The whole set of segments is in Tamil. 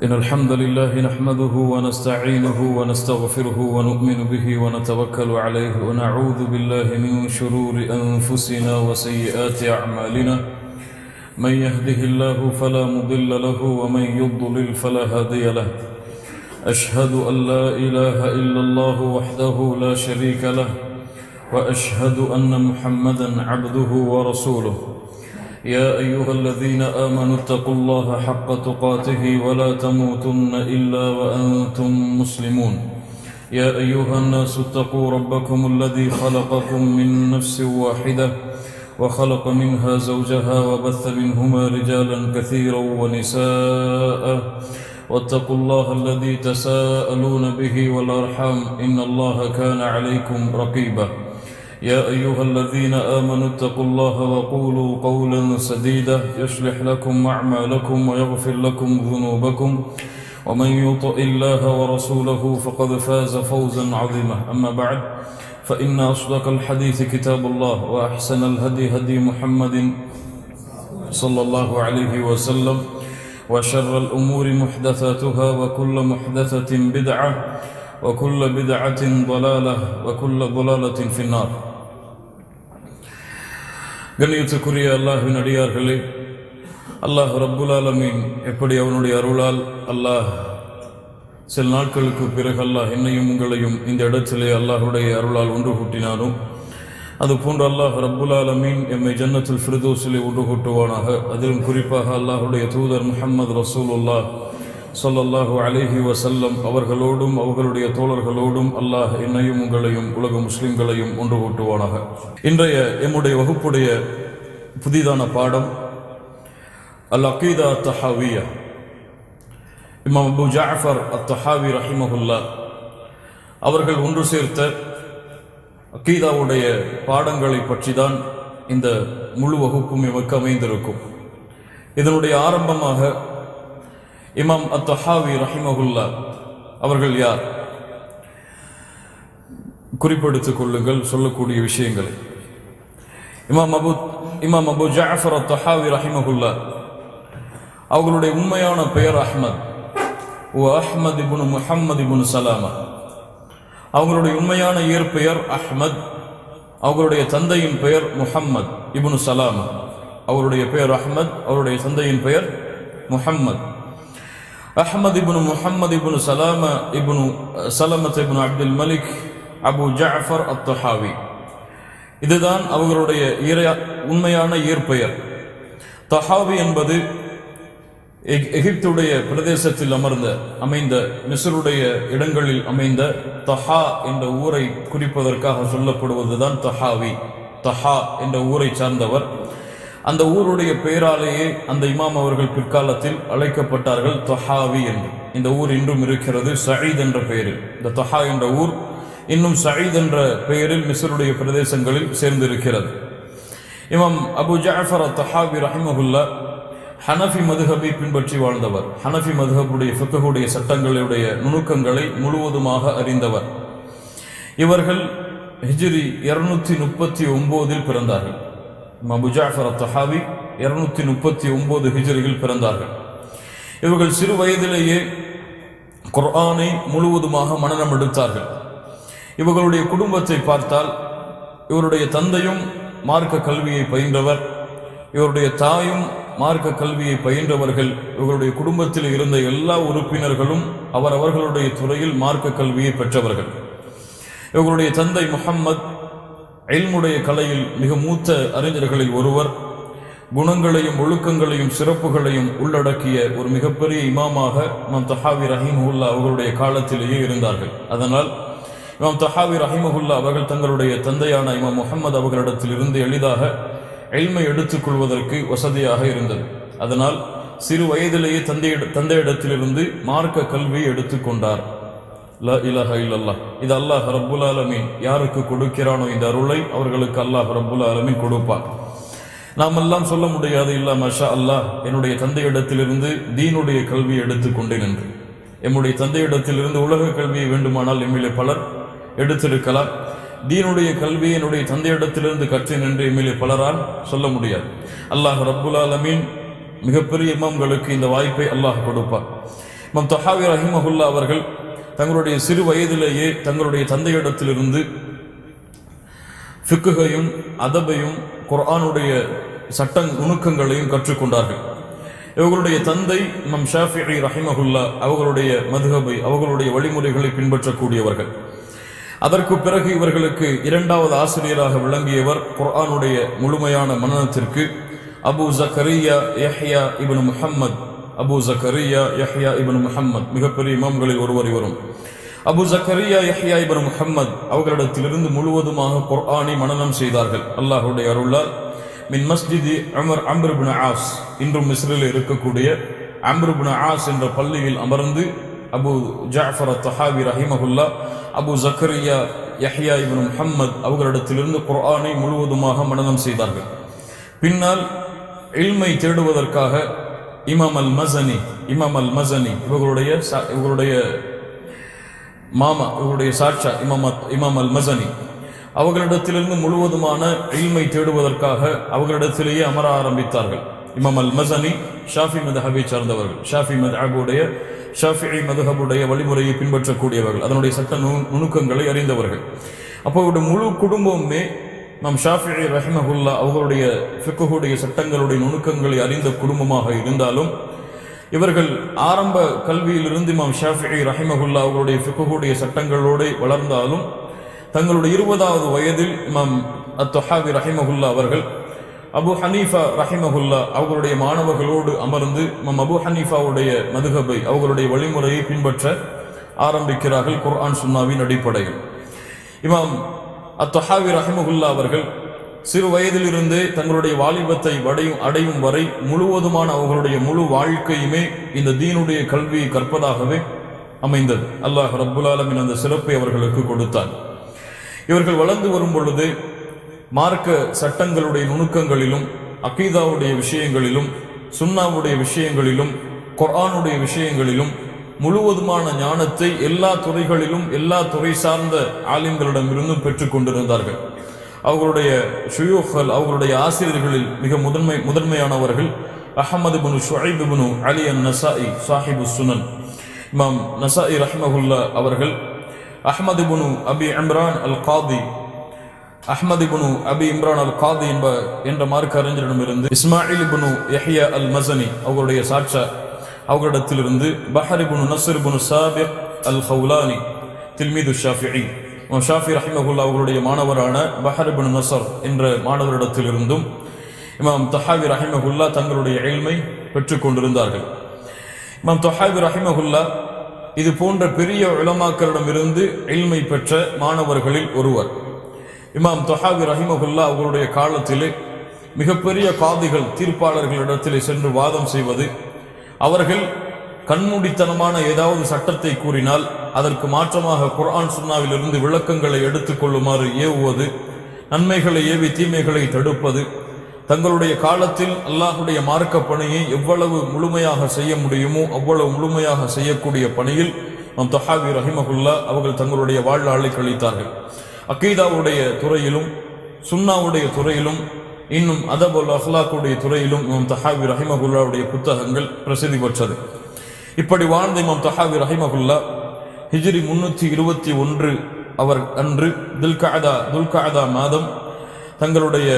إن الحمد لله نحمده ونستعينه ونستغفره ونؤمن به ونتوكل عليه ونعوذ بالله من شرور أنفسنا وسيئات أعمالنا من يهده الله فلا مضل له ومن يضلل فلا هادي له أشهد أن لا إله إلا الله وحده لا شريك له وأشهد أن محمدا عبده ورسوله يا أيها الذين آمنوا اتقوا الله حق تقاته ولا تموتن إلا وأنتم مسلمون يا أيها الناس اتقوا ربكم الذي خلقكم من نفس واحدة وخلق منها زوجها وبث منهما رجالا كثيرا ونساء واتقوا الله الذي تساءلون به والأرحام إن الله كان عليكم رقيبا يا أيها الذين آمنوا اتقوا الله وقولوا قولا سديدا يصلح لكم أعمالكم ويغفر لكم ذنوبكم ومن يطع الله ورسوله فقد فاز فوزا عظيما أما بعد فإن أصدق الحديث كتاب الله وأحسن الهدي هدي محمد صلى الله عليه وسلم وشر الأمور محدثاتها وكل محدثة بدعة وكل بدعة ضلالة وكل ضلالة في النار. கண்ணியத்துக்குரிய அல்லாஹ்வின் அடியார்களே, அல்லாஹ் ரப்புல் ஆலமீன் எப்படி அவனுடைய அருளால் அல்லாஹ் சில நாட்களுக்கு பிறகு அல்லாஹ் என்னையும் உங்களையும் இந்த இடத்திலே அல்லாஹுடைய அருளால் ஒன்று கூட்டினானோ அதுபோன்று அல்லாஹ் ரப்புல் ஆலமீன் எம்மை ஜன்னத்துல் ஃபிர்தௌஸிலே ஒன்று கூட்டுவானாக. அதிலும் குறிப்பாக அல்லாஹுடைய தூதர் முஹம்மது ரசூலுல்லாஹ் ஸல்லல்லாஹு அலைஹி வஸல்லம் அவர்களோடும் அவர்களுடைய தோழர்களோடும் அல்லாஹ் என்னையும் உங்களையும் உலக முஸ்லிம்களையும் ஒன்று கூட்டுவானாக. இன்றைய எம்முடைய வகுப்புடைய புதிதான பாடம் அல் அகீதா அத்-தஹாவிய்யா. இமாம் அபு ஜஅஃபர் அத்-தஹாவி ரஹிமஹுல்லாஹ் அவர்கள் ஒன்று சேர்த்த அகீதாவுடைய பாடங்களை பற்றி தான் இந்த முழு வகுப்பும் எமக்கு அமைந்திருக்கும். இதனுடைய ஆரம்பமாக இமாம் அத்-தஹாவி ரஹிமஹுல்லாஹ் அவர்கள் யார்? குறிப்பெடுத்துக் கொள்ளுங்கள் சொல்லக்கூடிய விஷயங்களை. இமாம் அபு ஜஅஃபர் அத்-தஹாவி ரஹிமஹுல்லாஹ் அவர்களுடைய உண்மையான பெயர் அஹ்மத் அஹ்மத் இப்னு முஹம்மது இப்னு சலாமா. அவங்களுடைய உண்மையான இயற்பெயர் அஹ்மத். அவர்களுடைய தந்தையின் பெயர் முஹம்மத் இப்னு சலாமா. அவருடைய பெயர் அஹ்மத், அவருடைய தந்தையின் பெயர் முஹம்மத். அஹ்மத் இப்னு முஹம்மது இப்னு சலாமா இப்னு சலமத் இப்னு அப்துல் மலிக் அபு ஜஅஃபர் அத்-தஹாவி. இதுதான் அவர்களுடைய உண்மையான இயற்பெயர். தஹாவி என்பது எகிப்துடைய பிரதேசத்தில் அமைந்த மிஸ்ருடைய இடங்களில் அமைந்த தஹா என்ற ஊரை குறிப்பதற்காக சொல்லப்படுவதுதான் தஹாவி. தஹா என்ற ஊரை சார்ந்தவர். அந்த ஊருடைய பெயராலேயே அந்த இமாம் அவர்கள் பிற்காலத்தில் அழைக்கப்பட்டார்கள் தஹாவி என்று. இந்த ஊர் இன்றும் இருக்கிறது சயீத் என்ற பெயரில். இந்த தஹா என்ற ஊர் இன்னும் சயீத் என்ற பெயரில் மிஸ்ருடைய பிரதேசங்களில் சேர்ந்திருக்கிறது. இமாம் அபு ஜஅஃபர் அத்-தஹாவி ரஹிமஹுல்லாஹ் ஹனஃபி மதுஹபை பின்பற்றி வாழ்ந்தவர். ஹனஃபி மதுஹபுடைய ஃபிக்ஹுடைய சட்டங்களுடைய நுணுக்கங்களை முழுவதுமாக அறிந்தவர். இவர்கள் ஹிஜ்ரி 239 பிறந்தார்கள். அபு ஜஅஃபர் அத்-தஹாவி 239 ஹிஜ்ரியில் பிறந்தார்கள். இவர்கள் சிறு வயதிலேயே குர்ஆனை முழுவதுமாக மனனம் எடுத்தார்கள். இவர்களுடைய குடும்பத்தை பார்த்தால் இவருடைய தந்தையும் மார்க்க கல்வியை பயின்றவர், இவருடைய தாயும் மார்க்க கல்வியை பயின்றவர்கள். இவர்களுடைய குடும்பத்தில் இருந்த எல்லா உறுப்பினர்களும் அவர்களுடைய துறையில் மார்க்க கல்வியை பெற்றவர்கள். இவர்களுடைய தந்தை முஹம்மத் இல்முடைய கலையில் மிக மூத்த அறிஞர்களில் ஒருவர். குணங்களையும் ஒழுக்கங்களையும் சிறப்புகளையும் உள்ளடக்கிய ஒரு மிகப்பெரிய இமாமாக இமாம் தஹாவி ரஹிமஹுல்லாஹ் அவர்களுடைய காலத்திலேயே இருந்தார்கள். அதனால் இமாம் தஹாவி ரஹிமஹுல்லாஹ் அவர்கள் தங்களுடைய தந்தையான இமாம் முஹம்மது அவர்களிடத்தில் இருந்து எளிதாக இல்மை எடுத்துக்கொள்வதற்கு வசதியாக இருந்தது. அதனால் சிறு வயதிலேயே தந்தையிடத்திலிருந்து மார்க்க கல்வியை எடுத்துக்கொண்டார். லா இலாஹா இல்லல்லாஹ். இது அல்லாஹ் ரப்புல் ஆலமீன் யாருக்கு கொடுக்கிறானோ இந்த அருளை அவர்களுக்கு அல்லாஹ் ரப்புல் ஆலமீன் கொடுப்பார். நாம் எல்லாம் சொல்ல முடியாது இல்லா மஷா அல்லாஹ் என்னுடைய தந்தையிடத்திலிருந்து தீனுடைய கல்வியை எடுத்துக்கொண்டேன் என்று. எம்முடைய தந்தையிடத்திலிருந்து உலக கல்வியை வேண்டுமானால் எம்மிலே பலர் எடுத்திருக்கலாம். தீனுடைய கல்வியை என்னுடைய தந்தையிடத்திலிருந்து கற்றேன் என்று எம்மிலே பலரால் சொல்ல முடியாது. அல்லாஹ் ரப்புல் ஆலமீன் மிகப்பெரிய இமாம்களுக்கு இந்த வாய்ப்பை அல்லாஹ் கொடுப்பார். இமாம் தஹாவி ரஹிமஹுல்லா அவர்கள் தங்களுடைய சிறு வயதிலேயே தங்களுடைய தந்தையிடத்திலிருந்து ஃபிக்ஹையும் அதபையும் குர்ஆனுடைய சட்ட நுணுக்கங்களையும் கற்றுக்கொண்டார்கள். இவர்களுடைய தந்தை இமாம் ஷாஃபிஈ ரஹிமஹுல்லா அவர்களுடைய மதுஹபை, அவர்களுடைய வழிமுறைகளை பின்பற்றக்கூடியவர்கள். அதற்கு பிறகு இவர்களுக்கு இரண்டாவது ஆசிரியராக விளங்கியவர் குர்ஆனுடைய முழுமையான மனனத்திற்கு அபு ஜக்கரியா யஹ்யா இப்னு முஹம்மத். அபு ஜக்கரியா யஹ்யா இப்னு முஹம்மத் மிகப்பெரிய இமாம்களில் ஒருவர் இவரும். அபு ஜக்கரியா யஹ்யா இப்னு முஹம்மத் அவர்களிடத்திலிருந்து முழுவதுமாக குர்ஆனை மனனம் செய்தார்கள். அல்லாஹ்வுடைய அருளால் மின் மஸ்ஜிதி அம்ர் இப்னு ஆஸ், இன்றும் மிஸ்ரில் இருக்கக்கூடிய அம்ர் இப்னு ஆஸ் என்ற பள்ளியில் அமர்ந்து அபு ஜஅஃபர் அத்-தஹாவி ரஹிமஹுல்லா அபு ஜக்கரியா யஹ்யா இப்னு முஹம்மத் அவர்களிடத்திலிருந்து குர்ஆனை முழுவதுமாக மனனம் செய்தார்கள். பின்னால் இல்மை தேடுவதற்காக இமாம் அல் மஸனி இவர்களுடைய மாமா, இவருடைய சாட்சா இமாம் அல் மஸனி அவர்களிடத்திலிருந்து முழுவதுமான இல்மை தேடுவதற்காக அவர்களிடத்திலேயே அமர ஆரம்பித்தார்கள். இமாம் அல் மஸனி ஷாஃபி மதுஹபை சார்ந்தவர்கள், ஷாஃபிஈ மதுஹபுடைய வழிமுறையை பின்பற்றக்கூடியவர்கள், அதனுடைய சட்ட நுணுக்கங்களை அறிந்தவர்கள். அப்போ இவருடைய முழு குடும்பமுமே இமாம் ஷாஃபிஈ ரஹிமஹுல்லா அவர்களுடைய ஃபிக்ஹுடைய சட்டங்களுடைய நுணுக்கங்களை அறிந்த குடும்பமாக இருந்தாலும் இவர்கள் ஆரம்ப கல்வியிலிருந்து இமாம் ஷாஃபிஈ ரஹிமஹுல்லா அவர்களுடைய ஃபிக்ஹுடைய சட்டங்களோடு வளர்ந்தாலும் தங்களுடைய 20வது வயதில் இமாம் அத்-தஹாவி ரஹிமஹுல்லா அவர்கள் அபு ஹனீஃபா ரஹிமஹுல்லா அவர்களுடைய மாணவர்களோடு அமர்ந்து இமாம் அபு ஹனீஃபாவுடைய மதுஹபை, அவர்களுடைய வழிமுறையை பின்பற்ற ஆரம்பிக்கிறார்கள் குர்ஆன் சுன்னாவின் அடிப்படையில். இமாம் அத்-தஹாவி ரஹிமஹுல்லா அவர்கள் சிறு வயதிலிருந்தே தங்களுடைய வாலிபத்தை அடையும் வரை முழுவதுமான அவர்களுடைய முழு வாழ்க்கையுமே இந்த தீனுடைய கல்வியை கற்பதாகவே அமைந்தது. அல்லாஹ் ரப்புல் ஆலமீன் அந்த சிறப்பை அவர்களுக்கு கொடுத்தான். இவர்கள் வளர்ந்து வரும் பொழுது மார்க்க சட்டங்களுடைய நுணுக்கங்களிலும், அகீதாவுடைய விஷயங்களிலும், சுன்னாவுடைய விஷயங்களிலும், குர்ஆனுடைய விஷயங்களிலும் முழுவதுமான ஞானத்தை எல்லா துறைகளிலும் எல்லா துறை சார்ந்த ஆலிம்களிடமிருந்தும் பெற்றுக் கொண்டிருந்தார்கள். அவர்களுடைய ஷுயூஹ்கள், அவர்களுடைய ஆசிரியர்களில் மிக முதன்மையானவர்கள் அஹ்மது இப்னு ஷுஐப் இப்னு அலி அன்-நஸாஇ சாஹிபு சுனன். இமாம் நஸாஇ ரஹிமஹுல்லா அவர்கள் அஹ்மது இப்னு அபி இம்ரான் அல் காதி என்ற மார்க்க அறிஞரிடமிருந்து இஸ்மாயில் இப்னு யஹ்யா அல் மஸனி அவர்களுடைய சாட்சா அவர்களிடத்திலிருந்து பஹர் இப்னு நஸ்ர் இப்னு சாபிக் அல் ஹவுலானி தில்மீது ஷாஃபிஈ, ஷாஃபி ரஹிமஹுல்லா அவர்களுடைய மாணவரான பஹர் இப்னு நஸ்ர் என்ற மாணவரிடத்திலிருந்தும் இமாம் தஹாவி ரஹிமஹுல்லா தங்களுடைய இல்மை பெற்றுக் கொண்டிருந்தார்கள். இமாம் தஹாவி ரஹிமஹுல்லா இது போன்ற பெரிய உலமாக்களிடமிருந்து இல்மை பெற்ற மாணவர்களில் ஒருவர். இமாம் தஹாவி ரஹிமஹுல்லா அவர்களுடைய காலத்திலே மிகப்பெரிய காதிகள், தீர்ப்பாளர்களிடத்திலே சென்று வாதம் செய்வது, அவர்கள் கண்மூடித்தனமான ஏதாவது சட்டத்தை கூறினால் அதற்கு மாற்றமாக குர்ஆன் சுன்னாவிலிருந்து விளக்கங்களை எடுத்துக்கொள்ளுமாறு ஏவுவது, நன்மைகளை ஏவி தீமைகளை தடுப்பது, தங்களுடைய காலத்தில் அல்லாஹுடைய மார்க்க பணியை எவ்வளவு முழுமையாக செய்ய முடியுமோ அவ்வளவு முழுமையாக செய்யக்கூடிய பணியில் இமாம் தஹாவி ரஹிமஹுல்லா அவர்கள் தங்களுடைய வாழ்நாளை கழித்தார்கள். அகீதாவுடைய துறையிலும், சுன்னாவுடைய துறையிலும், இன்னும் அதபுல் அஹ்லாக்குடைய துறையிலும் இமாம் தஹாவி ரஹிமஹுல்லாவுடைய புத்தகங்கள் பிரசித்தி பெற்றது. இப்படி வாழ்ந்த இமாம் தஹாவி ரஹிமஹுல்லா ஹிஜ்ரி 321 அவர் அன்று துல்கஅதா மாதம் தங்களுடைய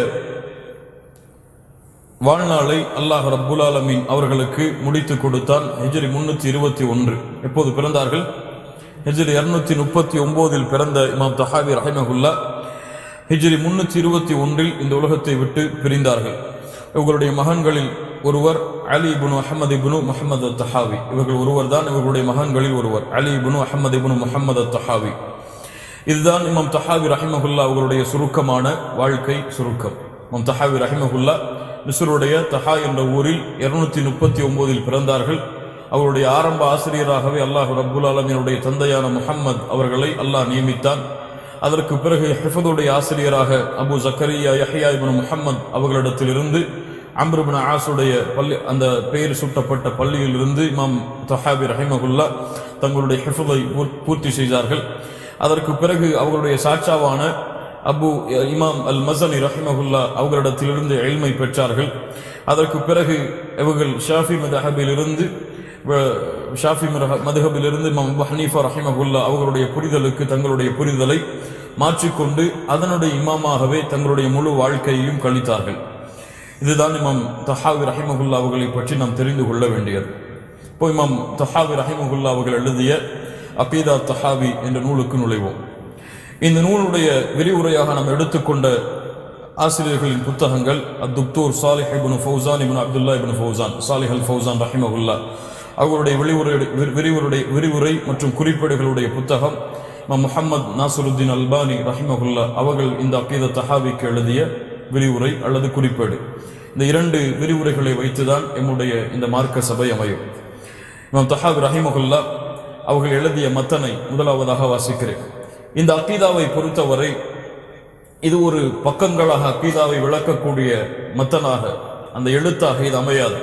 வாழ்நாளை அல்லாஹ் ரப்புல் ஆலமீன் அவர்களுக்கு முடித்து கொடுத்தான். ஹிஜ்ரி 321 எப்போது பிறந்தார்கள்? ஹிஜ்ரி 239 பிறந்த இமாம் தஹாவி ரஹிமஹுல்லா ஹிஜ்ரி 321 இந்த உலகத்தை விட்டு பிரிந்தார்கள். இவர்களுடைய மகன்களில் ஒருவர் அலி இப்னு அஹ்மத் இப்னு முஹம்மது அத்-தஹாவி. இவர்கள் ஒருவர் தான் இவர்களுடைய மகன்களில் ஒருவர், அலி இப்னு அஹ்மத் இப்னு முஹம்மது அத்-தஹாவி. இதுதான் இமாம் தஹாவி ரஹிமஹுல்லா அவர்களுடைய சுருக்கமான வாழ்க்கை சுருக்கம். இமாம் தஹாவி ரஹிமஹுல்லா மிஸ்ருடைய தஹா என்ற ஊரில் 239 பிறந்தார்கள். அவருடைய ஆரம்ப ஆசிரியராகவே அல்லாஹ் ரப்புல் ஆலமீனுடைய தந்தையான முஹம்மத் அவர்களை அல்லாஹ் நியமித்தான். அதற்கு பிறகு ஹிஃபதுடைய ஆசிரியராக அபு ஜக்கரியா யஹ்யா இப்னு முஹம்மத் அவர்களிடத்திலிருந்து அம்ர் இப்னு ஆஸுடைய அந்த பெயர் சூட்டப்பட்ட பள்ளியில் இருந்து இமாம் தஹாவி ரஹிமஹுல்லா தங்களுடைய ஹிஃபதை பூர்த்தி செய்தார்கள். அதற்கு பிறகு அவர்களுடைய சாட்சாவான இமாம் அல் மஸனி ரஹிமஹுல்லா அவர்களிடத்திலிருந்து இல்மை பெற்றார்கள். அதற்கு பிறகு இவர்கள் ஷாஃபி மதுஹபிலிருந்து ஷாஃபி மதுஹபிலிருந்து இமாம் அபூ ஹனீஃபா ரஹிமஹுல்லா அவர்களுடைய புரிதலுக்கு தங்களுடைய புரிதலை மாற்றிக்கொண்டு அதனுடைய இமாமாகவே தங்களுடைய முழு வாழ்க்கையையும் கழித்தார்கள். இதுதான் இமாம் தஹாவி ரஹிமஹுல்லா அவர்களை பற்றி நாம் தெரிந்து கொள்ள வேண்டியது. இப்போ இமாம் தஹாவி ரஹிமஹுல்லா அவர்கள் எழுதிய அகீதா தஹாவி என்ற நூலுக்கு நுழைவோம். இந்த நூலுடைய விரிவுரையாக நாம் எடுத்துக்கொண்ட ஆசிரியர்களின் புத்தகங்கள் அத்துக்தூர் சாலிஹ் இப்னு ஃபௌசான் இப்னு அப்துல்லா இப்னு ஃபௌசான் சாலிஹ் அல் ஃபௌசான் ரஹிமஹுல்லா அவர்களுடைய விரிவுரை மற்றும் குறிப்பேடுகளுடைய புத்தகம் முஹம்மது நாசருத்தீன் அல்பானி ரஹிமஹுல்லா அவர்கள் இந்த அகீதா தஹாவிக்கு எழுதிய விரிவுரை அல்லது குறிப்பேடு. இந்த இரண்டு விரிவுரைகளை வைத்துதான் எம்முடைய இந்த மார்க்க சபை அமையும். இமாம் தஹாவி ரஹிமஹுல்லா அவர்கள் எழுதிய மத்தனை முதலாவதாக வாசிக்கிறேன். இந்த அகீதாவை பொறுத்தவரை இது ஒரு பக்கங்களாக அகீதாவை விளக்கக்கூடிய மத்தனாக, அந்த எழுத்தாக இது அமையாது.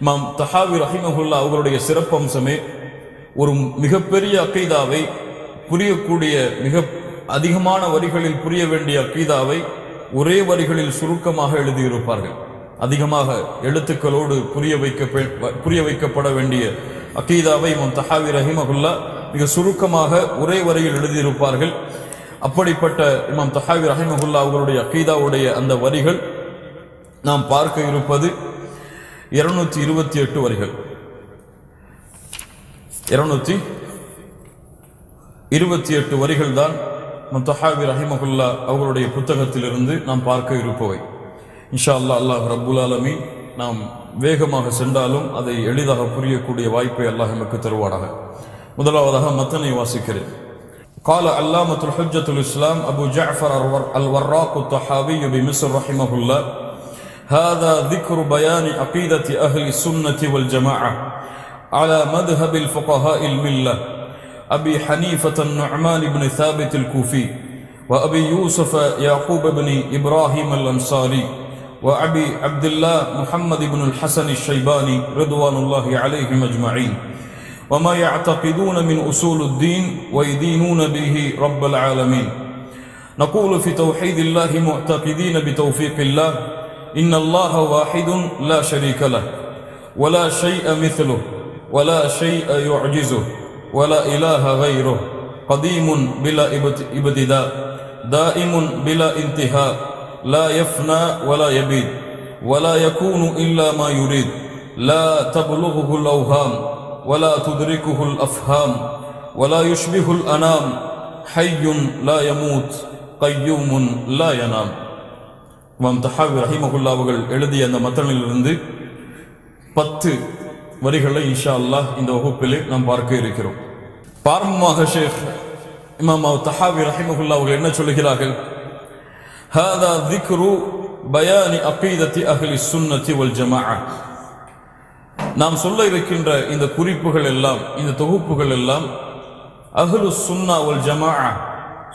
இமாம் தஹாவி ரஹிமஹுல்லா அவர்களுடைய சிறப்பம்சமே ஒரு மிகப்பெரிய அகீதாவை புரியக்கூடிய, மிக அதிகமான வரிகளில் புரிய வேண்டிய அகீதாவை ஒரே வரிகளில் சுருக்கமாக எழுதியிருப்பார்கள். அதிகமாக எழுத்துக்களோடு புரிய வைக்கப்பட வேண்டிய அகீதாவை இமாம் தஹாவி ரஹிமஹுல்லா மிக சுருக்கமாக ஒரே வரியில் எழுதியிருப்பார்கள். அப்படிப்பட்ட இமாம் தஹாவி ரஹிமஹுல்லா அவர்களுடைய அகீதாவுடைய அந்த வரிகள் நாம் பார்க்க இருப்பது 228 வரிகள். 228 வரிகள் தான் இமாம் தஹாவி ரஹிமஹுல்லா அவர்களுடைய புத்தகத்திலிருந்து நாம் பார்க்க இருப்பவை. இன்ஷா அல்லாஹ் அல்லாஹ் ரப்புல் ஆலமீன் நாம் வேகமாக சென்றாலும் அதை எளிதாக புரியக்கூடிய வாய்ப்பை அல்லாஹ் நமக்கு தருவானாக. முதலாவதாக மத்தனை வாசிக்கிறேன். قال علامة الحجة الإسلام أبو جعفر الوراق الطحاوي بمصر رحمه الله: هذا ذكر بيان عقيدة أهل السنة والجماعة على مذهب الفقهاء الملة أبي حنيفة النعمان بن ثابت الكوفي وأبي يوسف يعقوب بن إبراهيم الأنصاري وأبي عبد الله محمد بن الحسن الشيباني رضوان الله عليهم أجمعين، وما يعتقدون من أصول الدين ويدينون به رب العالمين. نقول في توحيد الله معتقدين بتوفيق الله: إن الله واحد لا شريك له ولا شيء مثله ولا شيء يعجزه ولا إله غيره، قديم بلا ابتداء دائم بلا انتهاء لا يفنى ولا يبيد ولا يكون إلا ما يريد، لا تبلغه الأوهام ولا تدركه الأفهام ولا يشبه الأنام، حي لا يموت قيوم لا ينام. இமாம் தஹாவி ரஹிமஹுல்லா அவர்கள் எழுதிய அந்த மத்தனிலிருந்து 10 வரிகளை இன்ஷா அல்லாஹ் இந்த வகுப்பிலே நாம் பார்க்க இருக்கிறோம். பாரம்பரியமாக ஷேக் இமாம் தஹாவி ரஹிமஹுல்லா அவர்கள் என்ன சொல்கிறார்கள்? ஹாதா திக்ரு பயானி அகீதத்தி அஹ்லி சுன்னத்தி வல் ஜமாஅ. நாம் சொல்ல இருக்கின்ற இந்த குறிப்புகள் எல்லாம், இந்த தொகுப்புகள் எல்லாம் அஹ்லு சுன்னா வல் ஜமாஅ,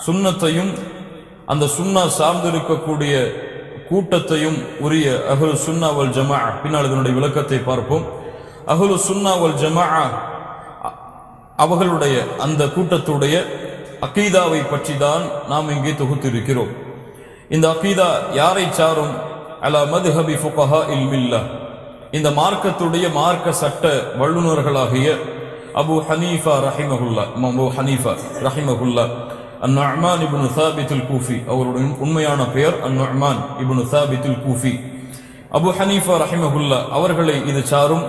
சுன்னத்தையும் அந்த சுன்னா சார்ந்திருக்கக்கூடிய கூட்டத்தையும் உரிய அஹ்லு சுன்னா வல் ஜமாஅ. பின்னால் இதனுடைய விளக்கத்தை பார்ப்போம். அஹ்லு சுன்னா வல் ஜமாஅ அவர்களுடைய அந்த கூட்டத்துடைய அகீதாவை பற்றி தான் நாம் இங்கே தொகுத்திருக்கிறோம். இந்த அகீதா யாரை சாரும்? அலா மத்ஹபி ஃபுகஹாஇல் மில்லா, இந்த மார்க்கத்துடைய மார்க்க சட்ட வல்லுநர்களாகிய அபு ஹனீஃபா ரஹிமஹுல்லா, அபு ஹனீஃபா ரஹிமஹுல்லா அன்-நுஅமான் இப்னு சாபித் அல்-கூஃபி, அவருடைய உண்மையான பெயர் அன்-நுஅமான் இப்னு சாபித் அல்-கூஃபி. அபு ஹனீஃபா ரஹிமஹுல்லா அவர்களை இது சாரும்.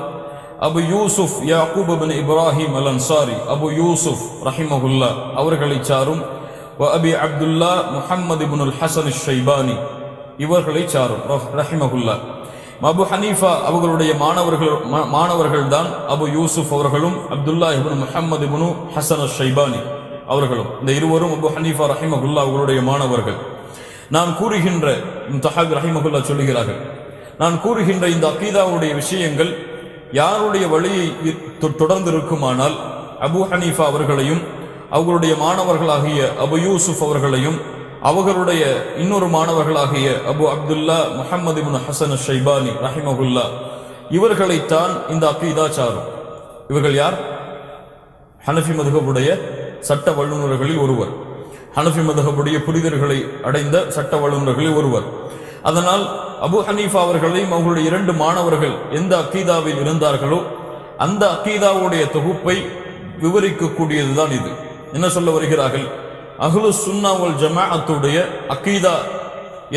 அபு யூசுப் யாக்கூப் இப்னு இப்ராஹிம் அல்-அன்சாரி, அபு யூசுப் ரஹிமஹுல்லா அவர்களை சாரும். வ அபி அப்துல்லா முஹம்மது இப்னு அல்-ஹஸன் அஷ்-ஷைபானி, இவர்களை சாரும் ரஹிமஹுல்லா. அபு ஹனீஃபா அவர்களுடைய மாணவர்கள் தான் அபு யூசுப் அவர்களும் அப்துல்லா இப்னு முஹம்மது இப்னு ஹஸன் அஷ்-ஷைபானி அவர்களும். இந்த இருவரும் அபு ஹனீஃபா ரஹிமஹுல்லா அவர்களுடைய மாணவர்கள். நான் கூறுகின்ற தஹாவி ரஹிமஹுல்லா சொல்லுகிறார்கள், நான் கூறுகின்ற இந்த அகீதாவுடைய விஷயங்கள் யாருடைய வழியை தொடர்ந்து இருக்குமானால் அபு ஹனீஃபா அவர்களையும் அவர்களுடைய மாணவர்களாகிய அபு யூசுப் அவர்களையும் அவர்களுடைய இன்னொரு மாணவர்களாகிய அபு அப்துல்லா முஹம்மது இப்னு ஹஸன் அஷ்-ஷைபானி ரஹிமஹுல்லா இவர்களைத்தான் இந்த அகீதா சாரும். இவர்கள் யார்? ஹனஃபி மதுஹபுடைய சட்ட வல்லுநர்களில் ஒருவர், ஹனஃபி மதுஹபுடைய புரிதல்களை அடைந்த சட்ட வல்லுநர்களில் ஒருவர். அதனால் அபு ஹனீஃபா அவர்களையும் அவர்களுடைய 2 மாணவர்கள் எந்த அகீதாவில் இருந்தார்களோ அந்த அகீதாவுடைய தொகுப்பை விவரிக்கக்கூடியதுதான் இது. என்ன சொல்ல வருகிறார்கள்? அஹ்லுஸ் சுன்னா வல் ஜமாஅத்துடைய அகீதா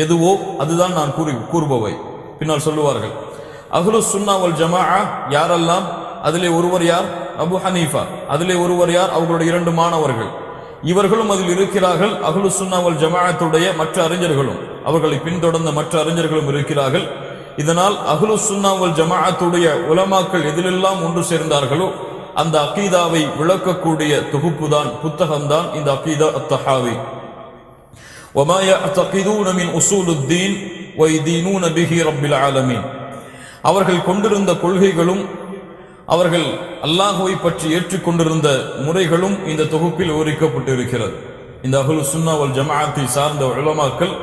எதுவோ அதுதான் நான் கூறுபவை. பின்னால் சொல்லுவார்கள், அஹ்லுஸ் சுன்னா வல் ஜமாஅ யாரெல்லாம், அதிலே ஒருவர் யார்? Abu Hanifa. அதிலே ஒருவர் யார்? அவர்களுடைய 2 மாணவர்கள். இவர்களும் அதில் இருக்கிறார்கள். அஹ்லுஸ் சுன்னா வல் ஜமாஅத்துடைய மற்ற அறிஞர்களும், அவர்களை பின்தொடர்ந்த மற்ற அறிஞர்களும் இருக்கிறார்கள். இதனால் அஹ்லுஸ் சுன்னா வல் ஜமாஅத்துடைய உலமாக்கள் எதிலெல்லாம் ஒன்று சேர்ந்தார்களோ அந்த அகீதாவை விளக்கக்கூடிய தொகுப்புதான், புத்தகம்தான் இந்த அகீதா அத்-தஹாவி. وما يعتقدون من اصول الدين ويدينون به رب العالمين. அவர்கள் கொண்டிருந்த கொள்கைகளும் அவர்கள் அல்லாஹ்வை பற்றி ஏற்றுக்கொண்டிருந்த முறைகளும் இந்த தொகுப்பில் விவரிக்கப்பட்டிருக்கிறது. இந்த அஹ்லுஸ் சுன்னா வல் ஜமாஅத்தை சார்ந்த உலமாக்கள்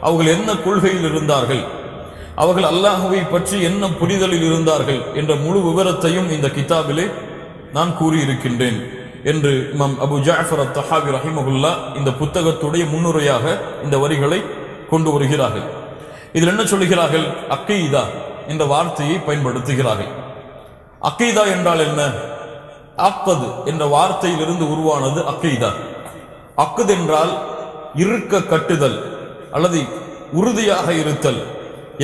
அவர்கள் என்ன கொள்கையில் இருந்தார்கள், அவர்கள் அல்லாஹ்வை பற்றி என்ன புரிதலில் இருந்தார்கள் என்ற முழு விவரத்தையும் இந்த கிதாபிலே நான் கூறியிருக்கின்றேன் என்று இமாம் அபு ஜஅஃபர் அத்-தஹாவி ரஹிமஹுல்லா இந்த புத்தகத்துடைய முன்னுரையாக இந்த வரிகளை கொண்டு வருகிறார்கள். இதில் என்ன சொல்கிறார்கள்? அகீதா என்ற வார்த்தையை பயன்படுத்துகிறார்கள். அகீதா என்றால் என்ன? அக்து என்ற வார்த்தையிலிருந்து உருவானது அகீதா. அக்து என்றால் இருக்க கட்டுதல் அல்லது உறுதியாக இருத்தல்,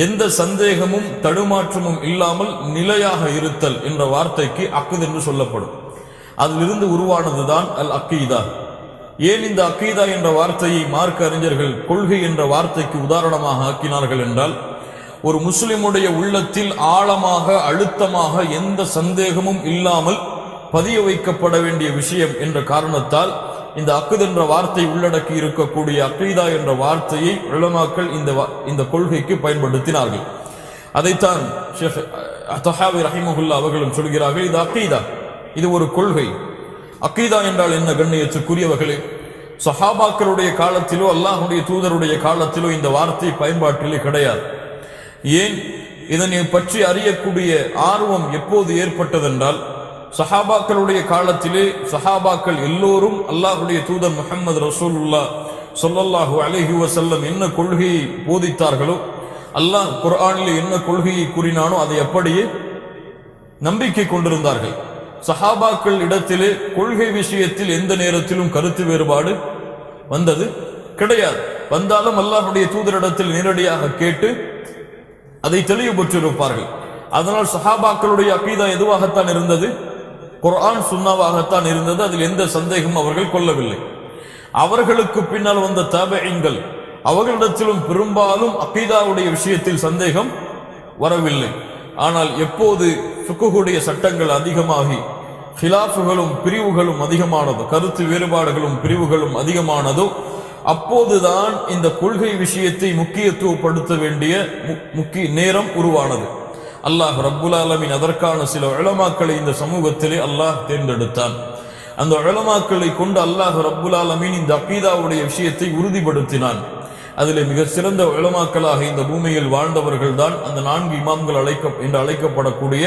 எந்த சந்தேகமும் தடுமாற்றமும் இல்லாமல் நிலையாக இருத்தல் என்ற வார்த்தைக்கு அக்து என்று சொல்லப்படும். அதிலிருந்து உருவானதுதான் அல் அகீதா. ஏன் இந்த அகீதா என்ற வார்த்தையை மார்க்க அறிஞர்கள் கொள்கை என்ற வார்த்தைக்கு உதாரணமாக ஆக்கினார்கள் என்றால், ஒரு முஸ்லிமுடைய உள்ளத்தில் ஆழமாக அழுத்தமாக எந்த சந்தேகமும் இல்லாமல் பதிய வைக்கப்பட வேண்டிய விஷயம் என்ற காரணத்தால் இந்த அக்து என்ற வார்த்தை உள்ளடக்கி இருக்கக்கூடிய அகீதா என்ற வார்த்தையை உலமாக்கள் இந்த கொள்கைக்கு பயன்படுத்தினார்கள். அதைத்தான் ஷேக் தஹாவி ரஹிமஹுல்லா அவர்களும் சொல்கிறார்கள், இது அகீதா, இது ஒரு கொள்கை. அகீதா என்றால் என்ன கண்ணியத்துக்குரியவர்களே? சஹாபாக்களுடைய காலத்திலோ அல்லாஹ்வுடைய தூதருடைய காலத்திலோ இந்த வார்த்தை பயன்பாட்டிலே கிடையாது. ஏன்? இதனை பற்றி அறியக்கூடிய ஆர்வம் எப்போது ஏற்பட்டதென்றால், சஹாபாக்களுடைய காலத்திலே சஹாபாக்கள் எல்லோரும் அல்லாஹ்வுடைய தூதர் முஹம்மது ரசூலுல்லாஹ் ஸல்லல்லாஹு அலைஹி வஸல்லம் என்ன கொள்கையை போதித்தார்களோ, அல்லாஹ் குர்ஆனிலே என்ன கொள்கையை கூறினானோ அதை அப்படியே நம்பிக்கை கொண்டிருந்தார்கள். சஹாபாக்கள் இடத்திலே கொள்கை விஷயத்தில் எந்த நேரத்திலும் கருத்து வேறுபாடு வந்தது கிடையாது. வந்தாலும் அல்லாஹ்வுடைய தூதரிடத்தில் நேரடியாக கேட்டு அதை தெளிவுபட்டிருப்பார்கள். அதனால் சஹாபாக்களுடைய அகீதா எதுவாகத்தான் இருந்தது? குர்ஆன் சுன்னாவாகத்தான் இருந்தது. அதில் எந்த சந்தேகமும் அவர்கள் கொள்ளவில்லை. அவர்களுக்கு பின்னால் வந்த தாபிஈன்கள், அவர்களிடத்திலும் பெரும்பாலும் அகீதாவுடைய விஷயத்தில் சந்தேகம் வரவில்லை. ஆனால் எப்போது ஃபிக்ஹுடைய சட்டங்கள் அதிகமாகி ஹிலாஃபுகளும் பிரிவுகளும் அதிகமானதோ, கருத்து வேறுபாடுகளும் பிரிவுகளும் அதிகமானதோ, அப்போதுதான் இந்த கொள்கை விஷயத்தை முக்கியத்துவப்படுத்த வேண்டிய முக்கிய நேரம் உருவானது. அல்லாஹ் ரப்புல் ஆலமீன் அதற்கான சில உலமாக்களை இந்த சமூகத்திலே அல்லாஹ் தேர்ந்தெடுத்தான். அந்த உலமாக்களை கொண்டு அல்லாஹ் ரப்புல் ஆலமீன் இந்த அகீதாவுடைய விஷயத்தை உறுதிப்படுத்தினான். அதிலே மிக சிறந்த உலமாக்களாக இந்த பூமியில் வாழ்ந்தவர்கள் தான் அந்த 4 இமாம்கள் என்று அழைக்கப்படக்கூடிய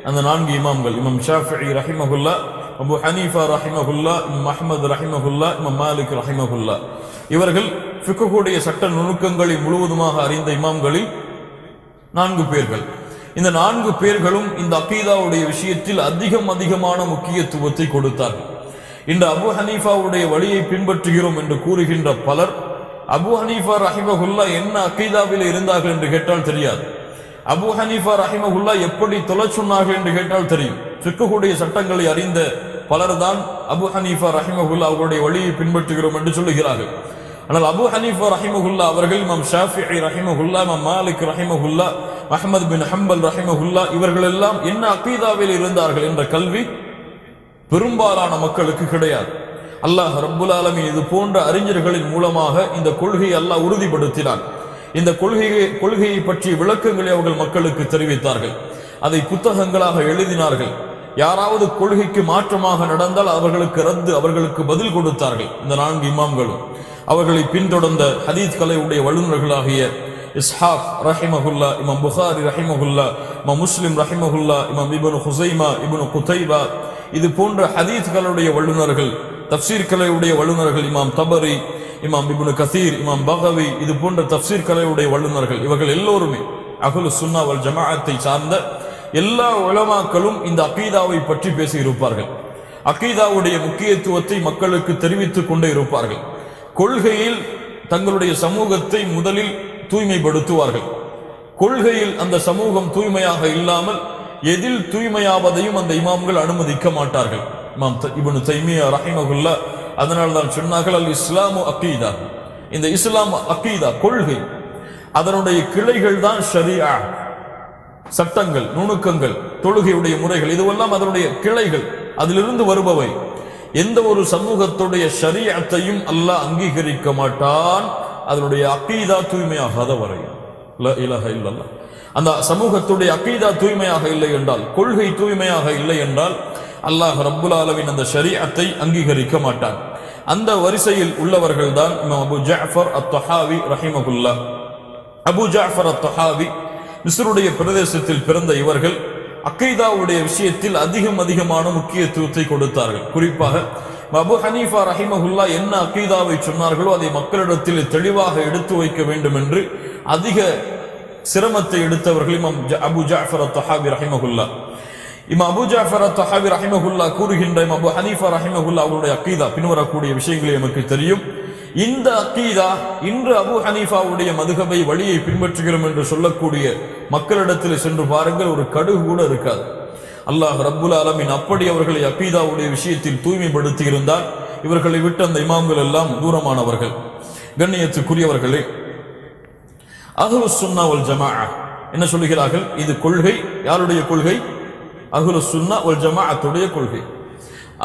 அந்த 4 இமாம்கள். இமாம் ஷாஃபிஈ ரஹிமஹுல்லா, அபு ஹனீஃபா ரஹிமஹுல்லா, இமாம் அஹ்மத் ரஹிமஹுல்லா, இமாம் மாலிக் ரஹிமஹுல்லா. இவர்கள் ஃபிக்ஹுடைய சட்ட நுணுக்கங்களை முழுவதுமாக அறிந்த இமாம்களில் 4 பேர்கள். இந்த 4 பேர்களும் இந்த அகீதாவுடைய விஷயத்தில் அதிகமான முக்கியத்துவத்தை கொடுத்தார்கள். இந்த அபு ஹனீஃபாவுடைய வழியை பின்பற்றுகிறோம் என்று கூறுகின்ற பலர் அபு ஹனீஃபா ரஹிமஹுல்லா என்ன அகீதாவில் இருந்தார்கள் என்று கேட்டால் தெரியாது. அபு ஹனீஃபா ரஹிமஹுல்லா எப்படி தொலை சொன்னார்கள் என்று கேட்டால் தெரியும். ஃபிக்ஹுடைய சட்டங்களை அறிந்த பலர் தான் அபு ஹனீஃபா ரஹிமஹுல்லா அவர்களுடைய வழியை பின்பற்றுகிறோம் என்று சொல்லுகிறார்கள். ஆனால் அபு ஹனீஃபா ரஹிமஹுல்லா அவர்கள், இமாம் ஷாஃபிஈ ரஹிமஹுல்லா, இமாம் மாலிக் ரஹிமஹுல்லா, அஹ்மத் பின் ஹம்பல் ரஹிமஹுல்லா, இவர்கள் எல்லாம் என்ன அகீதாவில் இருந்தார்கள் என்ற கல்வி பெரும்பாலான மக்களுக்கு கிடையாது. அல்லாஹ் ரப்புல் ஆலமீன் இது போன்ற அறிஞர்களின் மூலமாக இந்த கொள்கையை அல்லாஹ் உறுதிப்படுத்தினான். இந்த கொள்கையை பற்றிய விளக்கங்களை அவர்கள் மக்களுக்கு தெரிவித்தார்கள். அதை புத்தகங்களாக எழுதினார்கள். யாராவது கொள்கைக்கு மாற்றமாக நடந்தால் அவர்களுக்கு பதில் கொடுத்தார்கள். இந்த 4 இமாம்களும் அவர்களை பின்தொடர்ந்த ஹதீஸ் கலையுடைய வல்லுநர்களாகிய இஸ்ஹாக் ரஹிமஹுல்லா, இமாம் புகாரி ரஹிமஹுல்லா, இமாம் முஸ்லிம் ரஹிமஹுல்லா, இமாம் இப்னு ஹுஸைமா, இப்னு குதைபா, இது போன்ற ஹதீஸ்களுடைய வல்லுநர்கள், தஃப்சீர் கலையுடைய வல்லுநர்கள், இமாம் தபரி, இமாம் இப்னு கசீர், இமாம் பகவி, இது போன்ற தஃப்சீர் கலையுடைய வல்லுநர்கள், இவர்கள் எல்லோருமே அஹ்லுஸ் சுன்னா வல் ஜமாஅத்தை சார்ந்த எல்லா உலமாக்களும் இந்த அகீதாவை பற்றி பேசியிருப்பார்கள். அகீதாவுடைய முக்கியத்துவத்தை மக்களுக்கு தெரிவித்துக் கொண்டே இருப்பார்கள். கொள்கையில் தங்களுடைய சமூகத்தை முதலில் தூய்மைப்படுத்துவார்கள். கொள்கையில் அந்த சமூகம் தூய்மையாக இல்லாமல் எதில் தூய்மையாவதையும் அந்த இமாம்கள் அனுமதிக்க மாட்டார்கள். இமாம் இப்னு தைமியா ரஹிமஹுல்லா அதனால் தான் சொன்னார்கள், அல் இஸ்லாமு அகீதா, இந்த இஸ்லாம் அகீதா கொள்கை, அதனுடைய கிளைகள் தான் ஷரியா, சட்டங்கள், நுணுக்கங்கள், தொழுகையுடைய முறைகள், இதுவெல்லாம் அதனுடைய கிளைகள், அதிலிருந்து வருபவை. எந்த ஒரு சமூகத்துடைய ஷரியத்தையும் அல்லாஹ் அங்கீகரிக்க மாட்டான் அதனுடைய அகீதா தூய்மையாகாத வரை. லா இலாஹ இல்லல்லாஹ். அந்த சமூகத்துடைய அகீதா தூய்மையாக இல்லை என்றால், கொள்கை தூய்மையாக இல்லை என்றால் அல்லாஹ் ரப்புல் ஆலமீன் அந்த ஷரியத்தை அங்கீகரிக்க மாட்டான். அந்த வரிசையில் உள்ளவர்கள் தான் இமாம் அபு ஜஅஃபர் அத்-தஹாவி ரஹிமஹுல்லாஹ். அபு ஜஅஃபர் அத்-தஹாவி மிஸ்ருடைய பிரதேசத்தில் பிறந்த இவர்கள் அகீதாவுடைய விஷயத்தில் அதிகமான முக்கியத்துவத்தை கொடுத்தார்கள். குறிப்பாக அபு ஹனீஃபா ரஹிமஹுல்லா என்ன அகீதாவை சொன்னார்களோ அதை மக்களிடத்தில் தெளிவாக எடுத்து வைக்க வேண்டும் என்று அதிக சிரமத்தை எடுத்தவர்கள் இமாம் அபு ஜஅஃபர் அத்-தஹாவி ரஹிமஹுல்லா. இமாம் அபு ஜஅஃபர் அத்-தஹாவி ரஹிமஹுல்லா கூறுகின்ற இமாம் அபு ஹனீஃபா ரஹிமஹுல்லா அவருடைய அகீதா பின்வரக்கூடிய விஷயங்களை நமக்கு தெரியும். இந்த அகீதா இன்று அபு ஹனீஃபாவுடைய மதுஹபை வழியை பின்பற்றுகிறோம் என்று சொல்லக்கூடிய மக்களிடத்தில் சென்று பாருங்கள், ஒரு கடுகு கூட இருக்காது. அல்லாஹ் ரப்புல் ஆலமீன் அப்படி அவர்களை அகீதாவுடைய விஷயத்தில் தூய்மைப்படுத்தி இருந்தால் இவர்களை விட்டு அந்த இமாம்கள் எல்லாம் தூரமானவர்கள். கண்ணியத்துக்குரியவர்களே, அஹ்லுஸ் சுன்னா வல் ஜமாஅ என்ன சொல்லுகிறார்கள்? இது கொள்கை. யாருடைய கொள்கை? அஹ்லுஸ் சுன்னா வல் ஜமாஅத்துடைய கொள்கை.